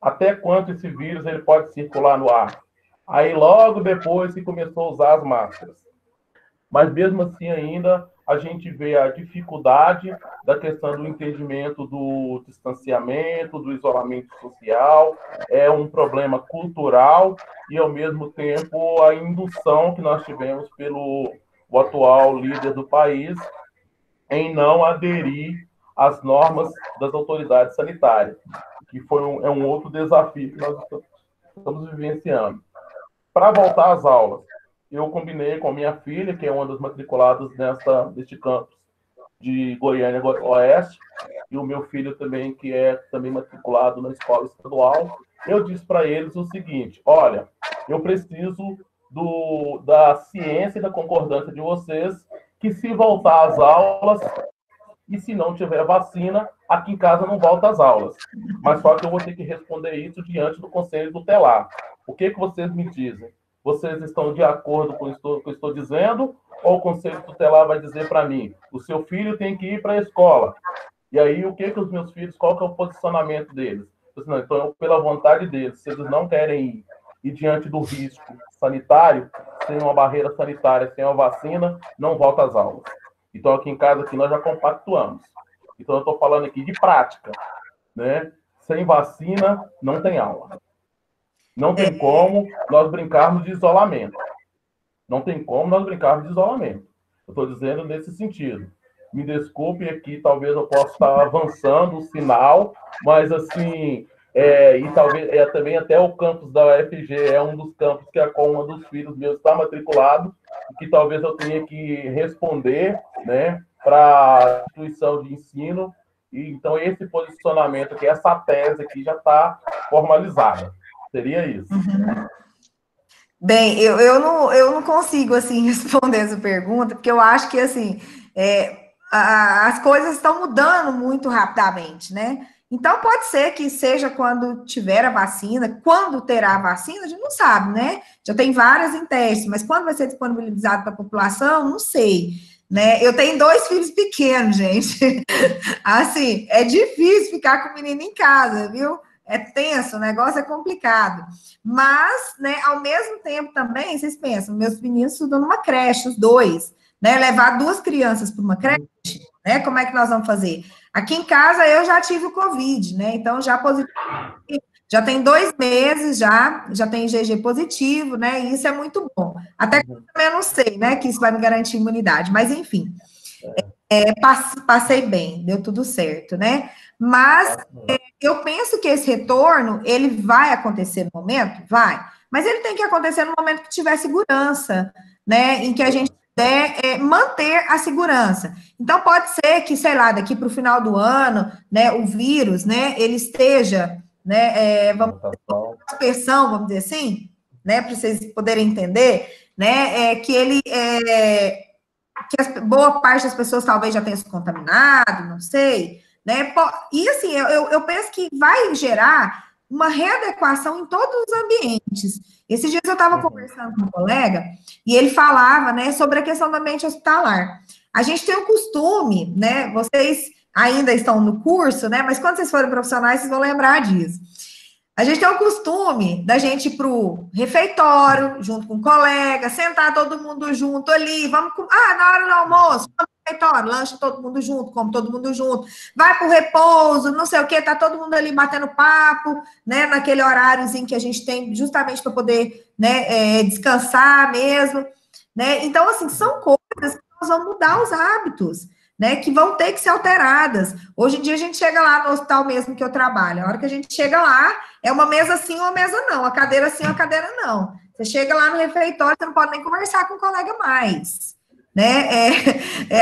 Até quanto esse vírus ele pode circular no ar? Aí, logo depois, se começou a usar as máscaras. Mas, mesmo assim, ainda, a gente vê a dificuldade da questão do entendimento do distanciamento, do isolamento social. É um problema cultural e, ao mesmo tempo, a indução que nós tivemos pelo atual líder do país em não aderir às normas das autoridades sanitárias, que é um outro desafio que nós estamos vivenciando. Para voltar às aulas, eu combinei com a minha filha, que é uma das matriculadas deste campus de Goiânia Oeste, e o meu filho também, que é também matriculado na escola estadual. Eu disse para eles o seguinte: olha, eu preciso da ciência e da concordância de vocês, que se voltar às aulas, e se não tiver vacina, aqui em casa não volta às aulas. Mas só que eu vou ter que responder isso diante do Conselho Tutelar. O que vocês me dizem? Vocês estão de acordo com o que eu estou dizendo? Ou o Conselho Tutelar vai dizer para mim, o seu filho tem que ir para a escola? E aí, o que os meus filhos, qual que é o posicionamento deles? Então, pela vontade deles, se eles não querem ir, e diante do risco sanitário, sem uma barreira sanitária, sem uma vacina, não volta às aulas. Então, aqui em casa, aqui, nós já compactuamos. Então, eu estou falando aqui de prática, né? Sem vacina, não tem aula. Não tem como nós brincarmos de isolamento. Não tem como nós brincarmos de isolamento. Eu estou dizendo nesse sentido. Me desculpe aqui, talvez eu possa estar avançando o sinal, mas assim, e talvez também até o campus da UFG é um dos campos que a uma dos filhos meus está matriculado, que talvez eu tenha que responder, né, para a instituição de ensino. E então esse posicionamento aqui, essa tese aqui já está formalizada. Seria isso. Uhum. Bem, eu não consigo, assim, responder essa pergunta, porque eu acho que, assim, as coisas estão mudando muito rapidamente, né? Então, pode ser que seja quando tiver a vacina, quando terá a vacina, a gente não sabe, né? Já tem várias em teste, mas quando vai ser disponibilizado para a população, não sei, né? Eu tenho 2 filhos pequenos, gente. Assim, é difícil ficar com o menino em casa, viu? É tenso, o negócio é complicado. Mas, né, ao mesmo tempo também, vocês pensam, meus meninos estudam numa creche, os 2, né? Levar 2 crianças para uma creche, né? Como é que nós vamos fazer? Aqui em casa eu já tive o Covid, né? Então já positivo, já tem 2 meses, já tem IgG positivo, né? E isso é muito bom. Até que eu também não sei, né? Que isso vai me garantir imunidade, mas enfim. Passei bem, deu tudo certo, né? Mas eu penso que esse retorno, ele vai acontecer no momento? Vai. Mas ele tem que acontecer no momento que tiver segurança, né? Em que a gente puder manter a segurança. Então, pode ser que, sei lá, daqui para o final do ano, né, o vírus, né, ele esteja, né, dispersão, vamos dizer assim, né, para vocês poderem entender, né, que ele... que boa parte das pessoas talvez já tenha se contaminado, não sei, né? E assim, eu penso que vai gerar uma readequação em todos os ambientes. Esses dias eu estava conversando com um colega e ele falava, né, sobre a questão do ambiente hospitalar. A gente tem o costume, né? Vocês ainda estão no curso, né? Mas quando vocês forem profissionais, vocês vão lembrar disso. A gente tem o costume da gente ir para o refeitório, junto com o colega, sentar todo mundo junto ali, vamos na hora do almoço, vamos pro refeitório, lancha todo mundo junto, come todo mundo junto, vai para o repouso, não sei o quê, tá todo mundo ali batendo papo, né, naquele horáriozinho que a gente tem justamente para poder, né, descansar mesmo, né, então, assim, são coisas que nós vamos mudar os hábitos, né, que vão ter que ser alteradas. Hoje em dia a gente chega lá no hospital mesmo que eu trabalho, a hora que a gente chega lá, é uma mesa sim ou uma mesa não, a cadeira sim ou a cadeira não. Você chega lá no refeitório, você não pode nem conversar com o colega mais, né,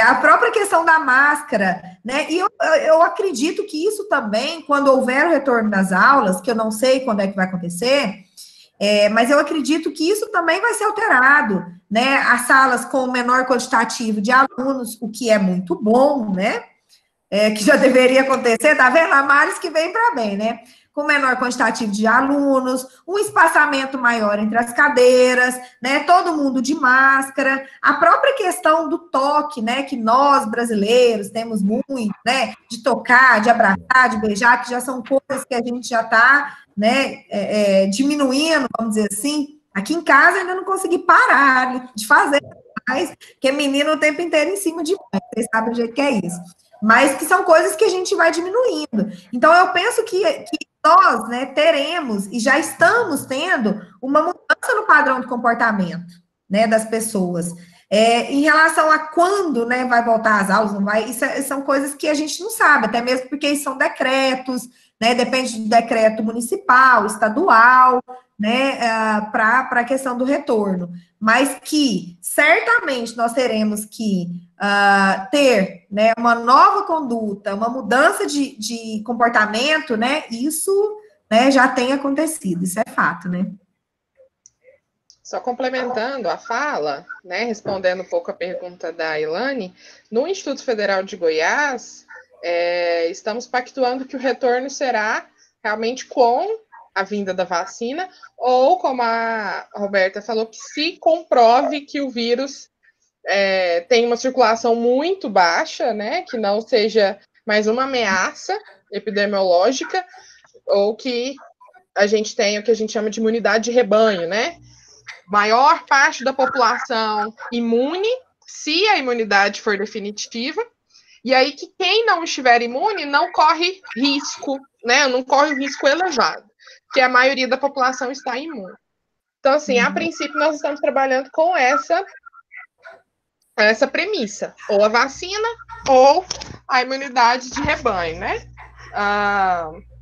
a própria questão da máscara, né, e eu acredito que isso também, quando houver o retorno das aulas, que eu não sei quando é que vai acontecer, mas eu acredito que isso também vai ser alterado, né? As salas com o menor quantitativo de alunos, o que é muito bom, né? Que já deveria acontecer, tá vendo? A males que vem para bem, né? Com menor quantitativo de alunos, um espaçamento maior entre as cadeiras, né? Todo mundo de máscara, a própria questão do toque, né? Que nós, brasileiros, temos muito, né? De tocar, de abraçar, de beijar, que já são coisas que a gente já está, né, diminuindo, vamos dizer assim. Aqui em casa ainda não consegui parar de fazer mais, porque menino o tempo inteiro em cima de mãe, vocês sabem o jeito que é isso. Mas que são coisas que a gente vai diminuindo. Então, eu penso que nós, né, teremos e já estamos tendo uma mudança no padrão de comportamento, né, das pessoas. Em relação a quando, né, vai voltar às aulas, não vai, são coisas que a gente não sabe, até mesmo porque são decretos, né, depende do decreto municipal, estadual, né, para a questão do retorno, mas que certamente nós teremos que ter, né, uma nova conduta, uma mudança de comportamento, né, isso, né, já tem acontecido, isso é fato, né? Só complementando a fala, né, respondendo um pouco a pergunta da Ilane, no Instituto Federal de Goiás, estamos pactuando que o retorno será realmente com a vinda da vacina, ou, como a Roberta falou, que se comprove que o vírus tem uma circulação muito baixa, né, que não seja mais uma ameaça epidemiológica, ou que a gente tenha o que a gente chama de imunidade de rebanho, né? Maior parte da população imune, se a imunidade for definitiva, e aí que quem não estiver imune não corre risco, né? Não corre risco elevado, porque a maioria da população está imune. Então, assim, a princípio, nós estamos trabalhando com essa premissa, ou a vacina, ou a imunidade de rebanho, né?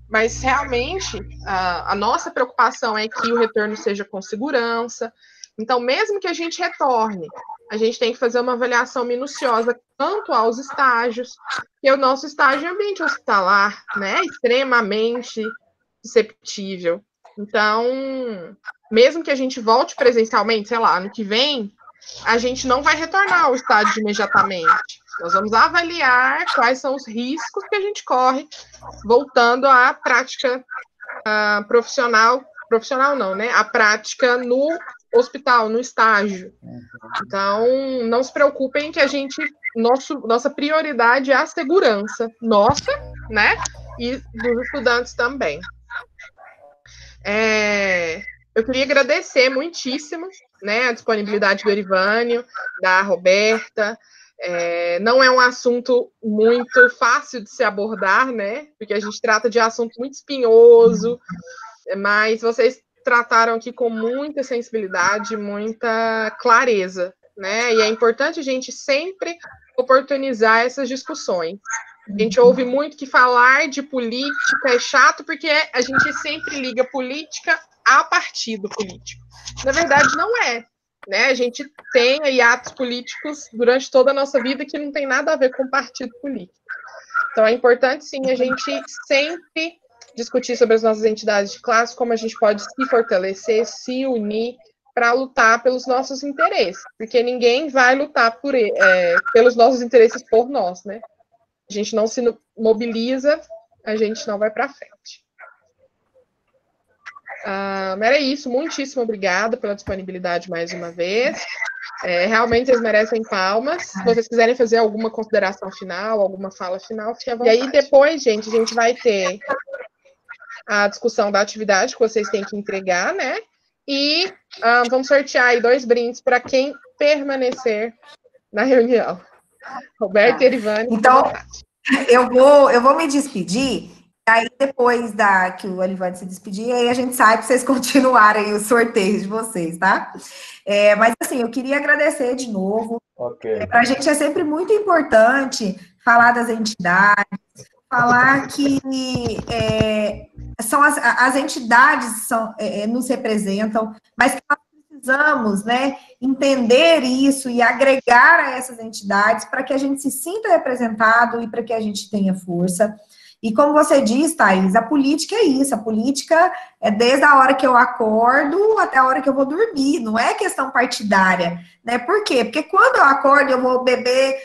Mas, realmente, a nossa preocupação é que o retorno seja com segurança. Então, mesmo que a gente retorne, a gente tem que fazer uma avaliação minuciosa quanto aos estágios, e o nosso estágio é ambiente hospitalar, né? Extremamente susceptível. Então, mesmo que a gente volte presencialmente, sei lá, ano que vem, a gente não vai retornar ao estágio imediatamente. Nós vamos avaliar quais são os riscos que a gente corre voltando à prática profissional não, né? A prática no hospital, no estágio. Então, não se preocupem que nossa prioridade é a segurança nossa, né? E dos estudantes também. Eu queria agradecer muitíssimo, né, a disponibilidade do Erivânio, da Roberta. Não é um assunto muito fácil de se abordar, né? Porque a gente trata de assunto muito espinhoso, mas vocês trataram aqui com muita sensibilidade, muita clareza, né? E é importante a gente sempre oportunizar essas discussões. A gente ouve muito que falar de política é chato, porque a gente sempre liga política a partido político. Na verdade, não é. Né? A gente tem aí atos políticos durante toda a nossa vida que não tem nada a ver com partido político. Então, é importante, sim, a gente sempre discutir sobre as nossas entidades de classe, como a gente pode se fortalecer, se unir para lutar pelos nossos interesses, porque ninguém vai lutar pelos nossos interesses por nós, né? A gente não se mobiliza, a gente não vai para frente. Era isso, muitíssimo obrigada pela disponibilidade mais uma vez. Realmente vocês merecem palmas. Se vocês quiserem fazer alguma consideração final, alguma fala final, fique à vontade. E aí depois, gente, a gente vai ter a discussão da atividade que vocês têm que entregar, né? E vamos sortear aí 2 brindes para quem permanecer na reunião. Roberto e Erivânio. Então, eu vou me despedir. Aí, depois que o Erivânio se despedir, aí a gente sai para vocês continuarem os sorteios de vocês, tá? Mas, assim, eu queria agradecer de novo. Ok. Para a gente é sempre muito importante falar das entidades, falar que são as entidades nos representam, mas que nós precisamos, né, entender isso e agregar a essas entidades para que a gente se sinta representado e para que a gente tenha força. E como você diz, Thaís, a política é isso, a política é desde a hora que eu acordo até a hora que eu vou dormir, não é questão partidária, né? Por quê? Porque quando eu acordo, eu vou beber,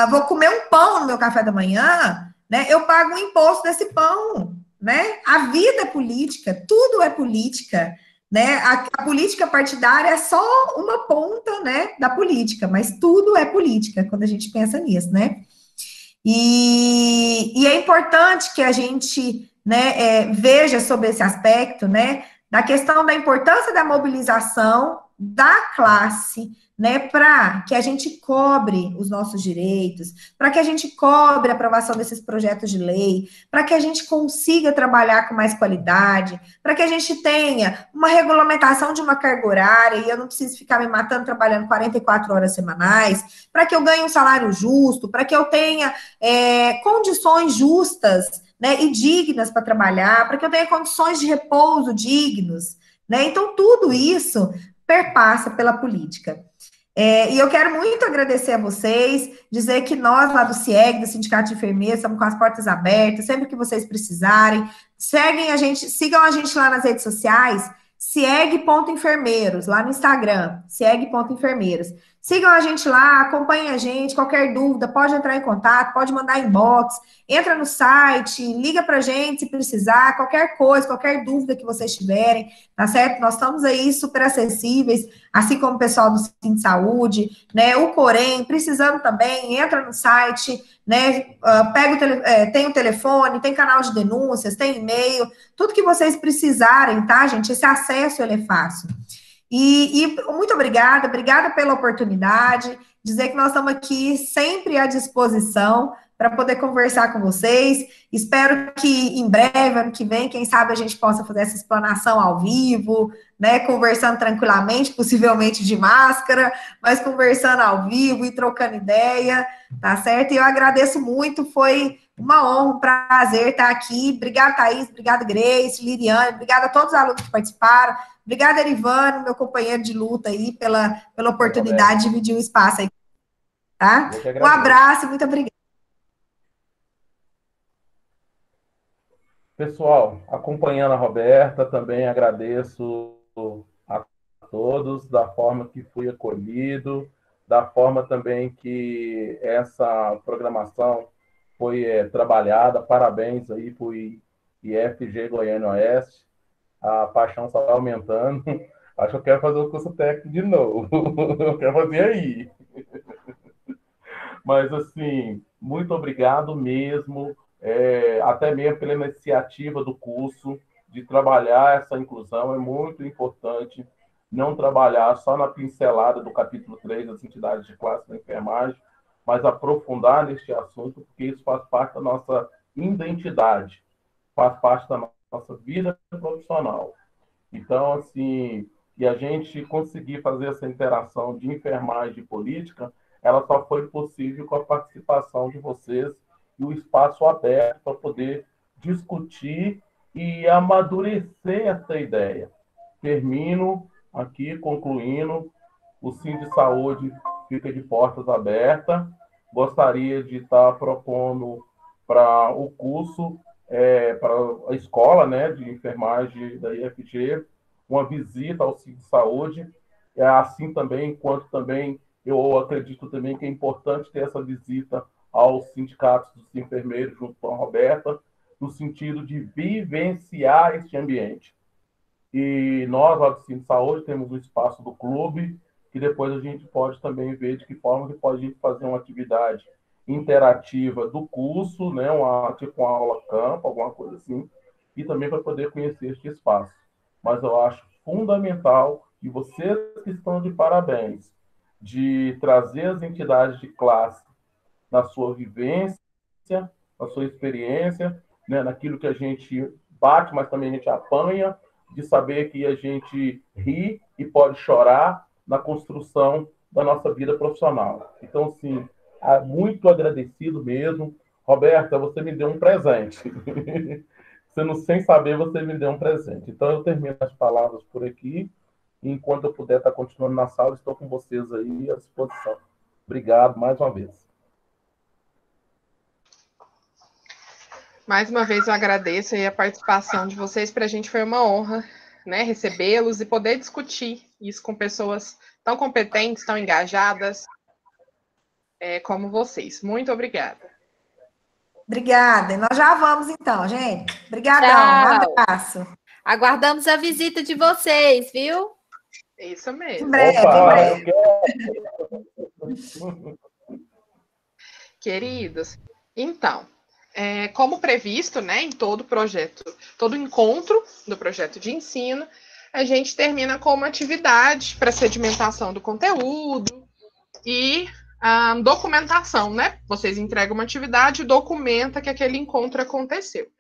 vou comer um pão no meu café da manhã, né? Eu pago o imposto desse pão, né? A vida é política, tudo é política, né? A política partidária é só uma ponta, né, da política, mas tudo é política quando a gente pensa nisso, né? E é importante que a gente, né, veja sobre esse aspecto, né, da questão da importância da mobilização da classe, né, para que a gente cobre os nossos direitos, para que a gente cobre a aprovação desses projetos de lei, para que a gente consiga trabalhar com mais qualidade, para que a gente tenha uma regulamentação de uma carga horária e eu não preciso ficar me matando trabalhando 44 horas semanais, para que eu ganhe um salário justo, para que eu tenha condições justas, né, e dignas para trabalhar, para que eu tenha condições de repouso dignos, né? Então, tudo isso perpassa pela política. E eu quero muito agradecer a vocês, dizer que nós lá do CIEG, do Sindicato de Enfermeiros, estamos com as portas abertas, sempre que vocês precisarem, sigam a gente lá nas redes sociais, cieg.enfermeiros, lá no Instagram, cieg.enfermeiros. Sigam a gente lá, acompanhem a gente, qualquer dúvida, pode entrar em contato, pode mandar inbox, entra no site, liga pra gente se precisar, qualquer coisa, qualquer dúvida que vocês tiverem, tá certo? Nós estamos aí super acessíveis, assim como o pessoal do Centro de Saúde, né? O Corém, precisando também, entra no site, né? Tem o telefone, tem canal de denúncias, tem e-mail, tudo que vocês precisarem, tá, gente? Esse acesso, ele é fácil. E muito obrigada pela oportunidade, dizer que nós estamos aqui sempre à disposição para poder conversar com vocês. Espero que em breve, ano que vem, quem sabe a gente possa fazer essa explanação ao vivo, né, conversando tranquilamente, possivelmente de máscara, mas conversando ao vivo e trocando ideia, tá certo? E eu agradeço muito, foi uma honra, um prazer estar aqui. Obrigada, Thaís, obrigada, Grace, Liriane, obrigada a todos os alunos que participaram. Obrigada, Erivano, meu companheiro de luta aí, pela oportunidade de dividir o espaço aí, tá? Um abraço, muito obrigada. Pessoal, acompanhando a Roberta, também agradeço a todos da forma que fui acolhido, da forma também que essa programação foi trabalhada. Parabéns aí para o IFG Goiânia Oeste. A paixão só está aumentando. Acho que eu quero fazer o curso técnico de novo. Eu quero fazer aí. Mas, assim, muito obrigado mesmo, até mesmo pela iniciativa do curso, de trabalhar essa inclusão. É muito importante não trabalhar só na pincelada do capítulo 3 das entidades de classe da enfermagem, mas aprofundar neste assunto, porque isso faz parte da nossa identidade, faz parte da nossa vida profissional. Então, assim, e a gente conseguir fazer essa interação de enfermagem e política, ela só foi possível com a participação de vocês e o espaço aberto para poder discutir e amadurecer essa ideia. Termino aqui, concluindo, o Sim de Saúde fica de portas abertas. Gostaria de estar propondo para o curso, para a escola, né, de enfermagem da IFG, uma visita ao Sim de Saúde, assim também, quanto também eu acredito também que é importante ter essa visita aos sindicatos dos enfermeiros junto com a Roberta, no sentido de vivenciar este ambiente. E nós, lá do Sim de Saúde, temos o espaço do clube, que depois a gente pode também ver de que forma que pode fazer uma atividade interativa do curso, né, tipo uma aula campo, alguma coisa assim, e também para poder conhecer este espaço. Mas eu acho fundamental que vocês que estão de parabéns, de trazer as entidades de classe na sua vivência, na sua experiência, né, naquilo que a gente bate, mas também a gente apanha, de saber que a gente ri e pode chorar na construção da nossa vida profissional. Então, assim, muito agradecido mesmo. Roberta, você me deu um presente. Você não, sem saber, você me deu um presente. Então, eu termino as palavras por aqui. E enquanto eu puder estar continuando na sala, estou com vocês aí à disposição. Obrigado mais uma vez. Mais uma vez eu agradeço aí a participação de vocês. Para a gente foi uma honra, né, recebê-los e poder discutir isso com pessoas tão competentes, tão engajadas como vocês. Muito obrigada. Obrigada. E nós já vamos então, gente. Obrigadão. Um abraço. Aguardamos a visita de vocês, viu? Isso mesmo. Em breve, Opa, em breve. Queridos, então, como previsto, né, em todo projeto, todo encontro do projeto de ensino, a gente termina com uma atividade para sedimentação do conteúdo e documentação, né? Vocês entregam uma atividade e documenta que aquele encontro aconteceu.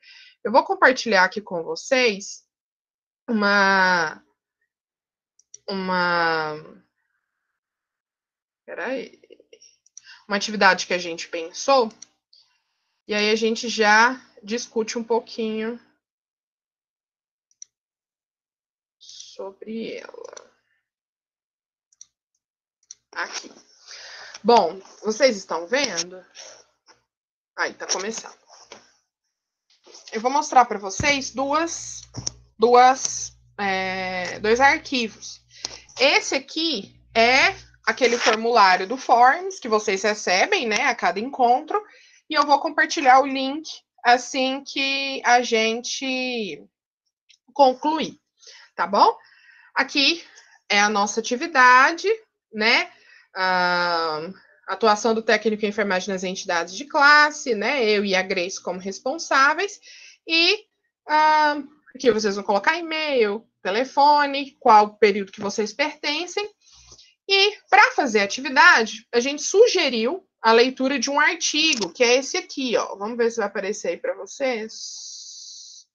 Eu vou compartilhar aqui com vocês uma atividade que a gente pensou, e aí a gente já discute um pouquinho sobre ela. Aqui. Bom, vocês estão vendo? Aí, tá começando. Eu vou mostrar para vocês duas dois arquivos. Esse aqui é aquele formulário do Forms que vocês recebem, né, a cada encontro, e eu vou compartilhar o link assim que a gente concluir, tá bom? Aqui é a nossa atividade, né? Atuação do técnico em enfermagem nas entidades de classe, né? Eu e a Grace como responsáveis. E aqui vocês vão colocar e-mail, telefone, qual período que vocês pertencem. E para fazer a atividade, a gente sugeriu a leitura de um artigo, que é esse aqui, ó. Vamos ver se vai aparecer aí para vocês.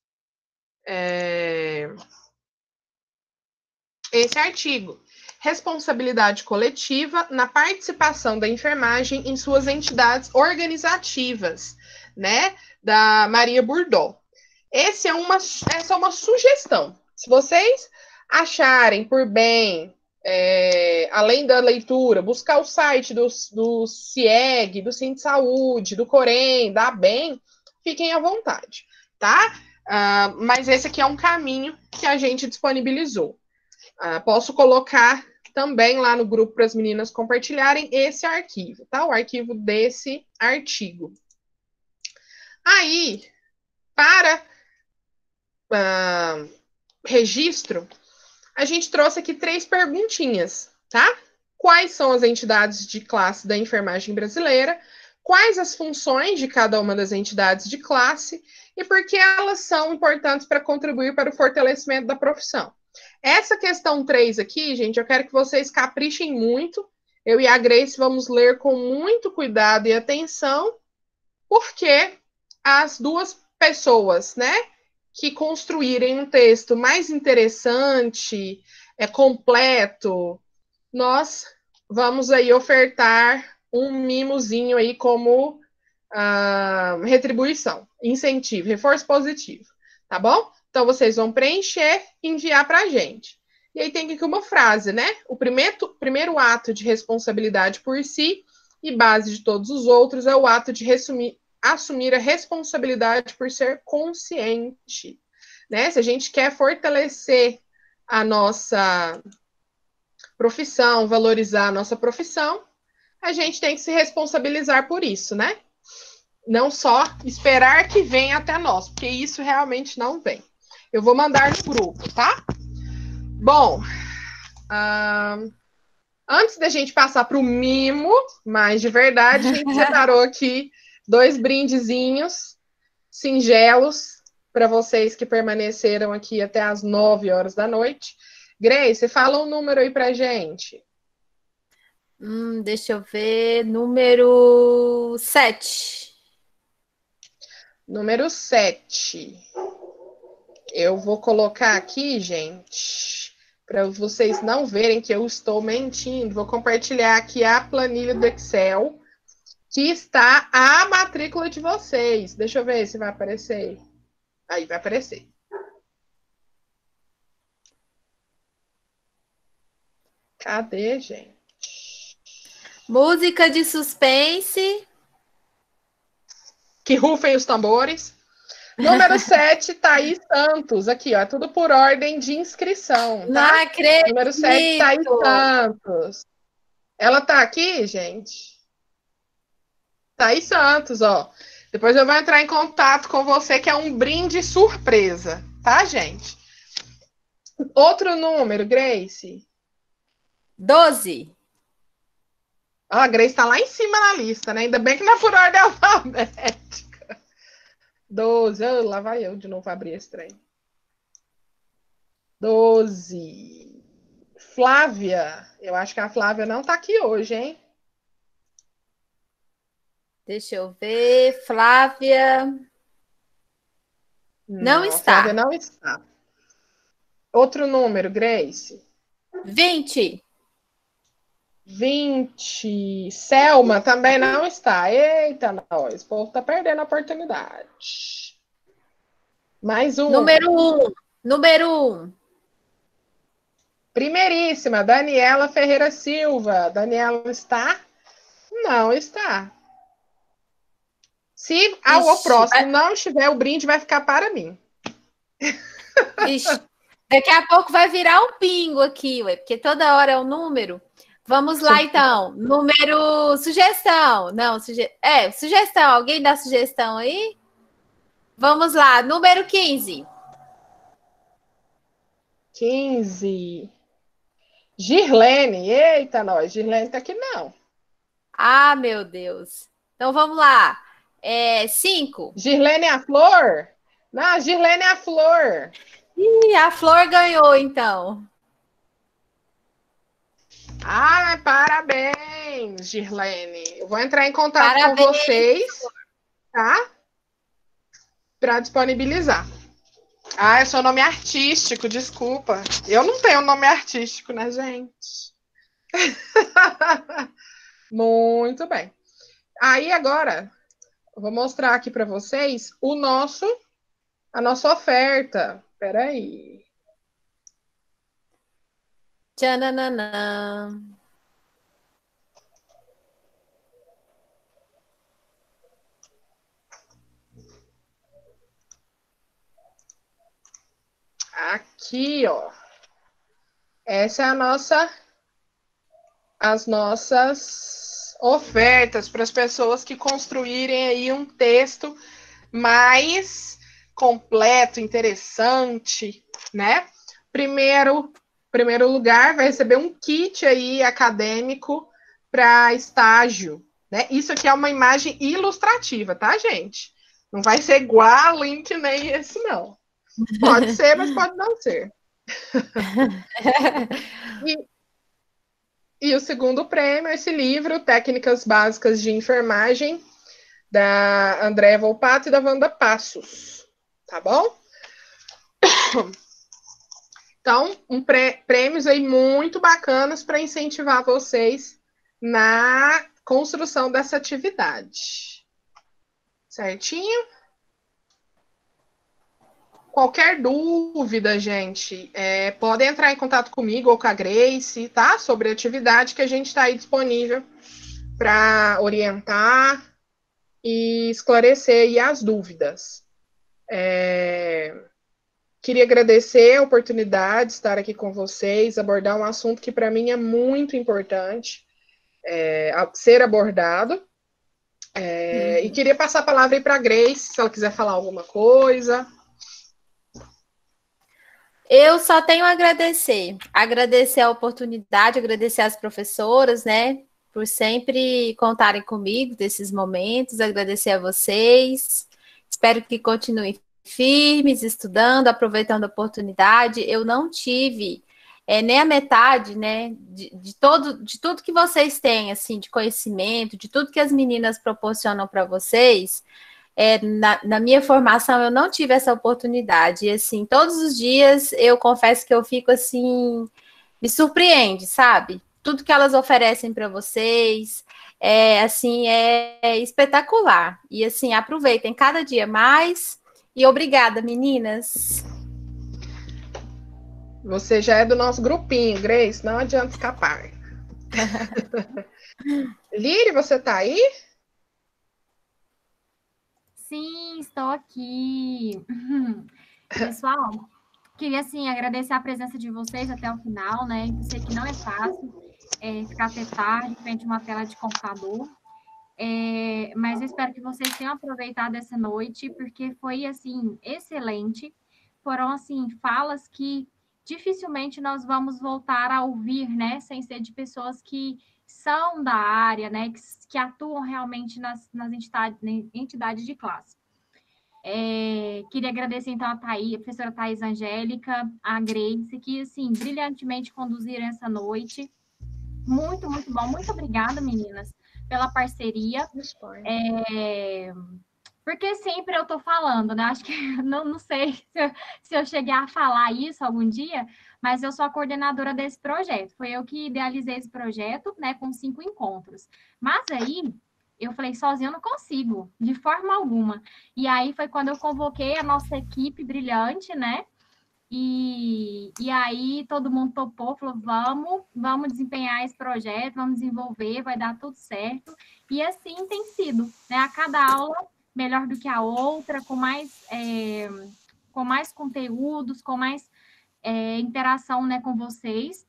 Esse artigo. Responsabilidade coletiva na participação da enfermagem em suas entidades organizativas, né? Da Maria Burdol. Essa é uma sugestão. Se vocês acharem por bem, além da leitura, buscar o site do CIEG, do Cinto Saúde, do Corém, da ABEM, fiquem à vontade, tá? Mas esse aqui é um caminho que a gente disponibilizou. Posso colocar também lá no grupo para as meninas compartilharem esse arquivo, tá? O arquivo desse artigo. Aí, para registro, a gente trouxe aqui 3 perguntinhas, tá? Quais são as entidades de classe da enfermagem brasileira? Quais as funções de cada uma das entidades de classe? E por que elas são importantes para contribuir para o fortalecimento da profissão? Essa questão 3 aqui, gente, eu quero que vocês caprichem muito. Eu e a Grace vamos ler com muito cuidado e atenção, porque as duas pessoas, né, que construírem um texto mais interessante, completo, nós vamos aí ofertar um mimozinho aí como retribuição, incentivo, reforço positivo, tá bom? Então, vocês vão preencher e enviar para a gente. E aí tem aqui uma frase, né? O primeiro ato de responsabilidade por si e base de todos os outros é o ato de assumir a responsabilidade por ser consciente, né? Se a gente quer fortalecer a nossa profissão, valorizar a nossa profissão, a gente tem que se responsabilizar por isso, né? Não só esperar que venha até nós, porque isso realmente não vem. Eu vou mandar no grupo, tá? Bom, antes da gente passar para o mimo, mas de verdade, a gente separou aqui 2 brindezinhos singelos para vocês que permaneceram aqui até as 9 horas da noite. Grace, fala um número aí para gente. Deixa eu ver. Número 7. Número 7. Eu vou colocar aqui, gente, para vocês não verem que eu estou mentindo. Vou compartilhar aqui a planilha do Excel, que está a matrícula de vocês. Deixa eu ver se vai aparecer. Aí, vai aparecer. Cadê, gente? Música de suspense. Que rufem os tambores. Número 7, Thaís Santos. Aqui, ó, tudo por ordem de inscrição, tá? Não acredito. Número 7, Thaís Santos. Ela tá aqui, gente? Thaís Santos, ó. Depois eu vou entrar em contato com você, que é um brinde surpresa, tá, gente? Outro número, Grace. 12. A Grace tá lá em cima na lista, né? Ainda bem que não é por ordem alfabética. 12. Lá vai eu de novo abrir esse trem. 12. Flávia. Eu acho que a Flávia não tá aqui hoje, hein? Deixa eu ver. Flávia. Não está. Flávia não está. Outro número, Grace. 20. 20. Selma também não está. Eita, nós. O povo tá perdendo a oportunidade. Mais um. Número 1. Número 1. Primeiríssima, Daniela Ferreira Silva. Daniela está? Não está. Se ao próximo não estiver, o brinde vai ficar para mim. Ixi. Daqui a pouco vai virar um pingo aqui, ué, porque toda hora é um número. Vamos lá, então. Número... Sugestão. Não, sugestão. Alguém dá sugestão aí? Vamos lá. Número 15. 15. Girlene. Eita, nós. Girlene tá aqui, não. Ah, meu Deus. Então, vamos lá. 5. Girlene é a flor? Não, Girlene é a flor. Ih, a Flor ganhou, então. Ah, parabéns, Girlene. Eu vou entrar em contato Parabéns. com vocês, tá? Para disponibilizar. Ah, é seu nome artístico, desculpa. Eu não tenho nome artístico, né, gente? Muito bem. Aí agora, eu vou mostrar aqui para vocês a nossa oferta. Espera aí. Tchananã. Aqui, ó. Essa é as nossas ofertas para as pessoas que construírem aí um texto mais completo, interessante, né? Primeiro lugar, vai receber um kit aí acadêmico para estágio, né? Isso aqui é uma imagem ilustrativa, tá, gente? Não vai ser igual link nem esse, não. Pode ser, mas pode não ser. E o segundo prêmio é esse livro, Técnicas Básicas de Enfermagem, da Andréa Volpato e da Wanda Passos. Tá bom? Então, prêmios aí muito bacanas para incentivar vocês na construção dessa atividade. Certinho? Qualquer dúvida, gente, podem entrar em contato comigo ou com a Grace, tá? Sobre a atividade que a gente está aí disponível para orientar e esclarecer aí as dúvidas. Queria agradecer a oportunidade de estar aqui com vocês, abordar um assunto que para mim é muito importante ser abordado. E queria passar a palavra aí para a Grace, se ela quiser falar alguma coisa. Eu só tenho a agradecer. Agradecer a oportunidade, agradecer às professoras, né? Por sempre contarem comigo desses momentos. Agradecer a vocês. Espero que continuem firmes, estudando, aproveitando a oportunidade. Eu não tive nem a metade, né? De tudo que vocês têm, assim, de conhecimento, de tudo que as meninas proporcionam para vocês. Na minha formação eu não tive essa oportunidade, e assim, todos os dias eu confesso que eu fico assim, me surpreende, sabe? Tudo que elas oferecem para vocês, é espetacular, e assim, aproveitem cada dia mais, e obrigada, meninas. Você já é do nosso grupinho, Grace, não adianta escapar. Liri, você tá aí? Sim, estou aqui. Pessoal, queria, assim, agradecer a presença de vocês até o final, né? Eu sei que não é fácil ficar até tarde frente a uma tela de computador, mas eu espero que vocês tenham aproveitado essa noite, porque foi, assim, excelente. Foram, assim, falas que dificilmente nós vamos voltar a ouvir, né? Sem ser de pessoas que são da área, né? Que atuam realmente nas entidades de classe. Queria agradecer, então, a professora Thaís Angélica, a Grace, que, assim, brilhantemente conduziram essa noite. Muito, muito bom. Muito obrigada, meninas, pela parceria. Porque sempre eu estou falando, né? Acho que não sei se eu cheguei a falar isso algum dia, mas eu sou a coordenadora desse projeto. Foi eu que idealizei esse projeto, né? Com 5 encontros. Mas aí eu falei, sozinha eu não consigo, de forma alguma. E aí foi quando eu convoquei a nossa equipe brilhante, né? E aí todo mundo topou, falou, vamos desempenhar esse projeto, vamos desenvolver, vai dar tudo certo. E assim tem sido, né? A cada aula melhor do que a outra, com mais conteúdos, com mais interação, né, com vocês.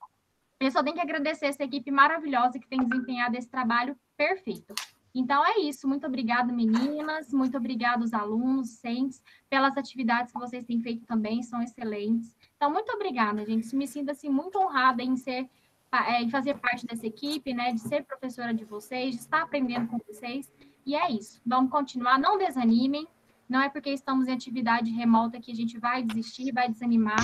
Eu só tenho que agradecer essa equipe maravilhosa que tem desempenhado esse trabalho perfeito. Então, é isso. Muito obrigada, meninas. Muito obrigada aos alunos, docentes, pelas atividades que vocês têm feito também, são excelentes. Então, muito obrigada, gente. Me sinto, assim, muito honrada em em fazer parte dessa equipe, né, de ser professora de vocês, de estar aprendendo com vocês. E é isso. Vamos continuar. Não desanimem. Não é porque estamos em atividade remota que a gente vai desistir, vai desanimar.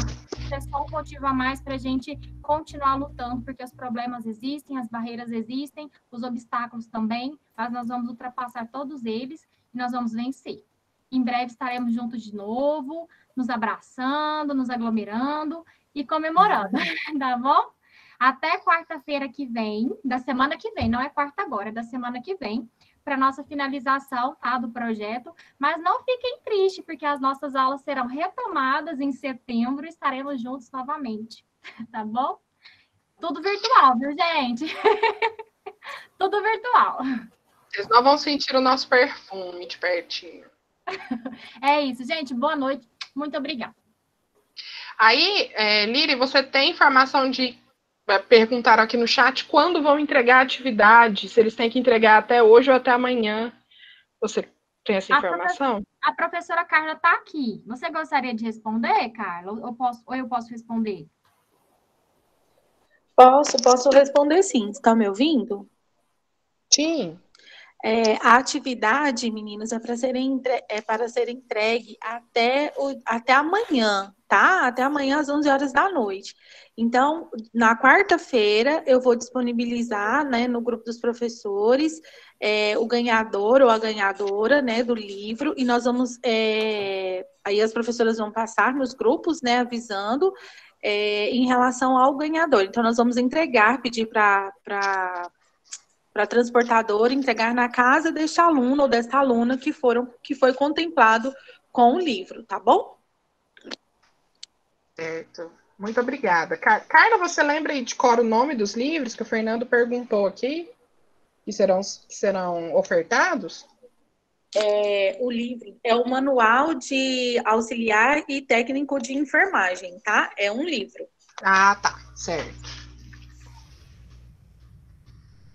É só um motivo a mais para a gente continuar lutando, porque os problemas existem, as barreiras existem, os obstáculos também, mas nós vamos ultrapassar todos eles e nós vamos vencer. Em breve estaremos juntos de novo, nos abraçando, nos aglomerando e comemorando, tá bom? Até quarta-feira que vem, da semana que vem, não é quarta agora, é da semana que vem, para nossa finalização, tá, do projeto, mas não fiquem tristes, porque as nossas aulas serão retomadas em setembro e estaremos juntos novamente, tá bom? Tudo virtual, viu, gente? Tudo virtual. Vocês não vão sentir o nosso perfume de pertinho. É isso, gente. Boa noite. Muito obrigada. Aí, Liri, você tem informação de... Perguntaram aqui no chat quando vão entregar a atividade, se eles têm que entregar até hoje ou até amanhã. Você tem essa informação? A professora Carla está aqui. Você gostaria de responder, Carla? Ou eu posso responder? Posso responder sim. Está me ouvindo? Sim. A atividade, meninos, é para ser entregue até amanhã, tá? Até amanhã às 11 horas da noite. Então, na quarta-feira, eu vou disponibilizar, né, no grupo dos professores, o ganhador ou a ganhadora, né, do livro, e nós vamos, aí as professoras vão passar nos grupos, né, avisando em relação ao ganhador. Então, nós vamos pedir para a transportadora entregar na casa deste aluno ou desta aluna que foi contemplado com o livro, tá bom? Certo. Muito obrigada. Carla, você lembra aí de cor o nome dos livros que o Fernando perguntou aqui? Que serão ofertados? O livro é o Manual de Auxiliar e Técnico de Enfermagem, tá? É um livro. Ah, tá. Certo.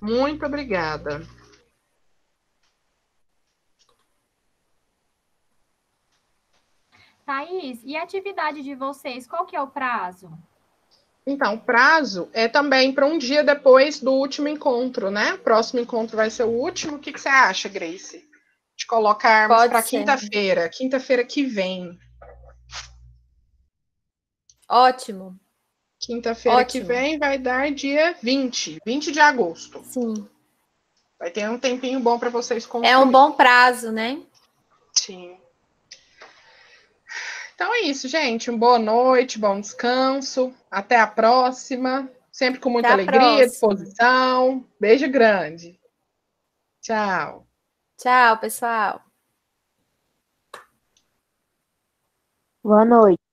Muito obrigada. Thaís, e a atividade de vocês, qual que é o prazo? Então, o prazo é também para um dia depois do último encontro, né? O próximo encontro vai ser o último. O que você acha, Grace? De colocarmos para quinta-feira que vem. Ótimo. Quinta-feira que vem vai dar dia 20 de agosto. Sim. Vai ter um tempinho bom para vocês construírem. É um bom prazo, né? Sim. Então é isso, gente. Uma boa noite, bom descanso. Até a próxima. Sempre com muita alegria, disposição. Beijo grande. Tchau. Tchau, pessoal. Boa noite.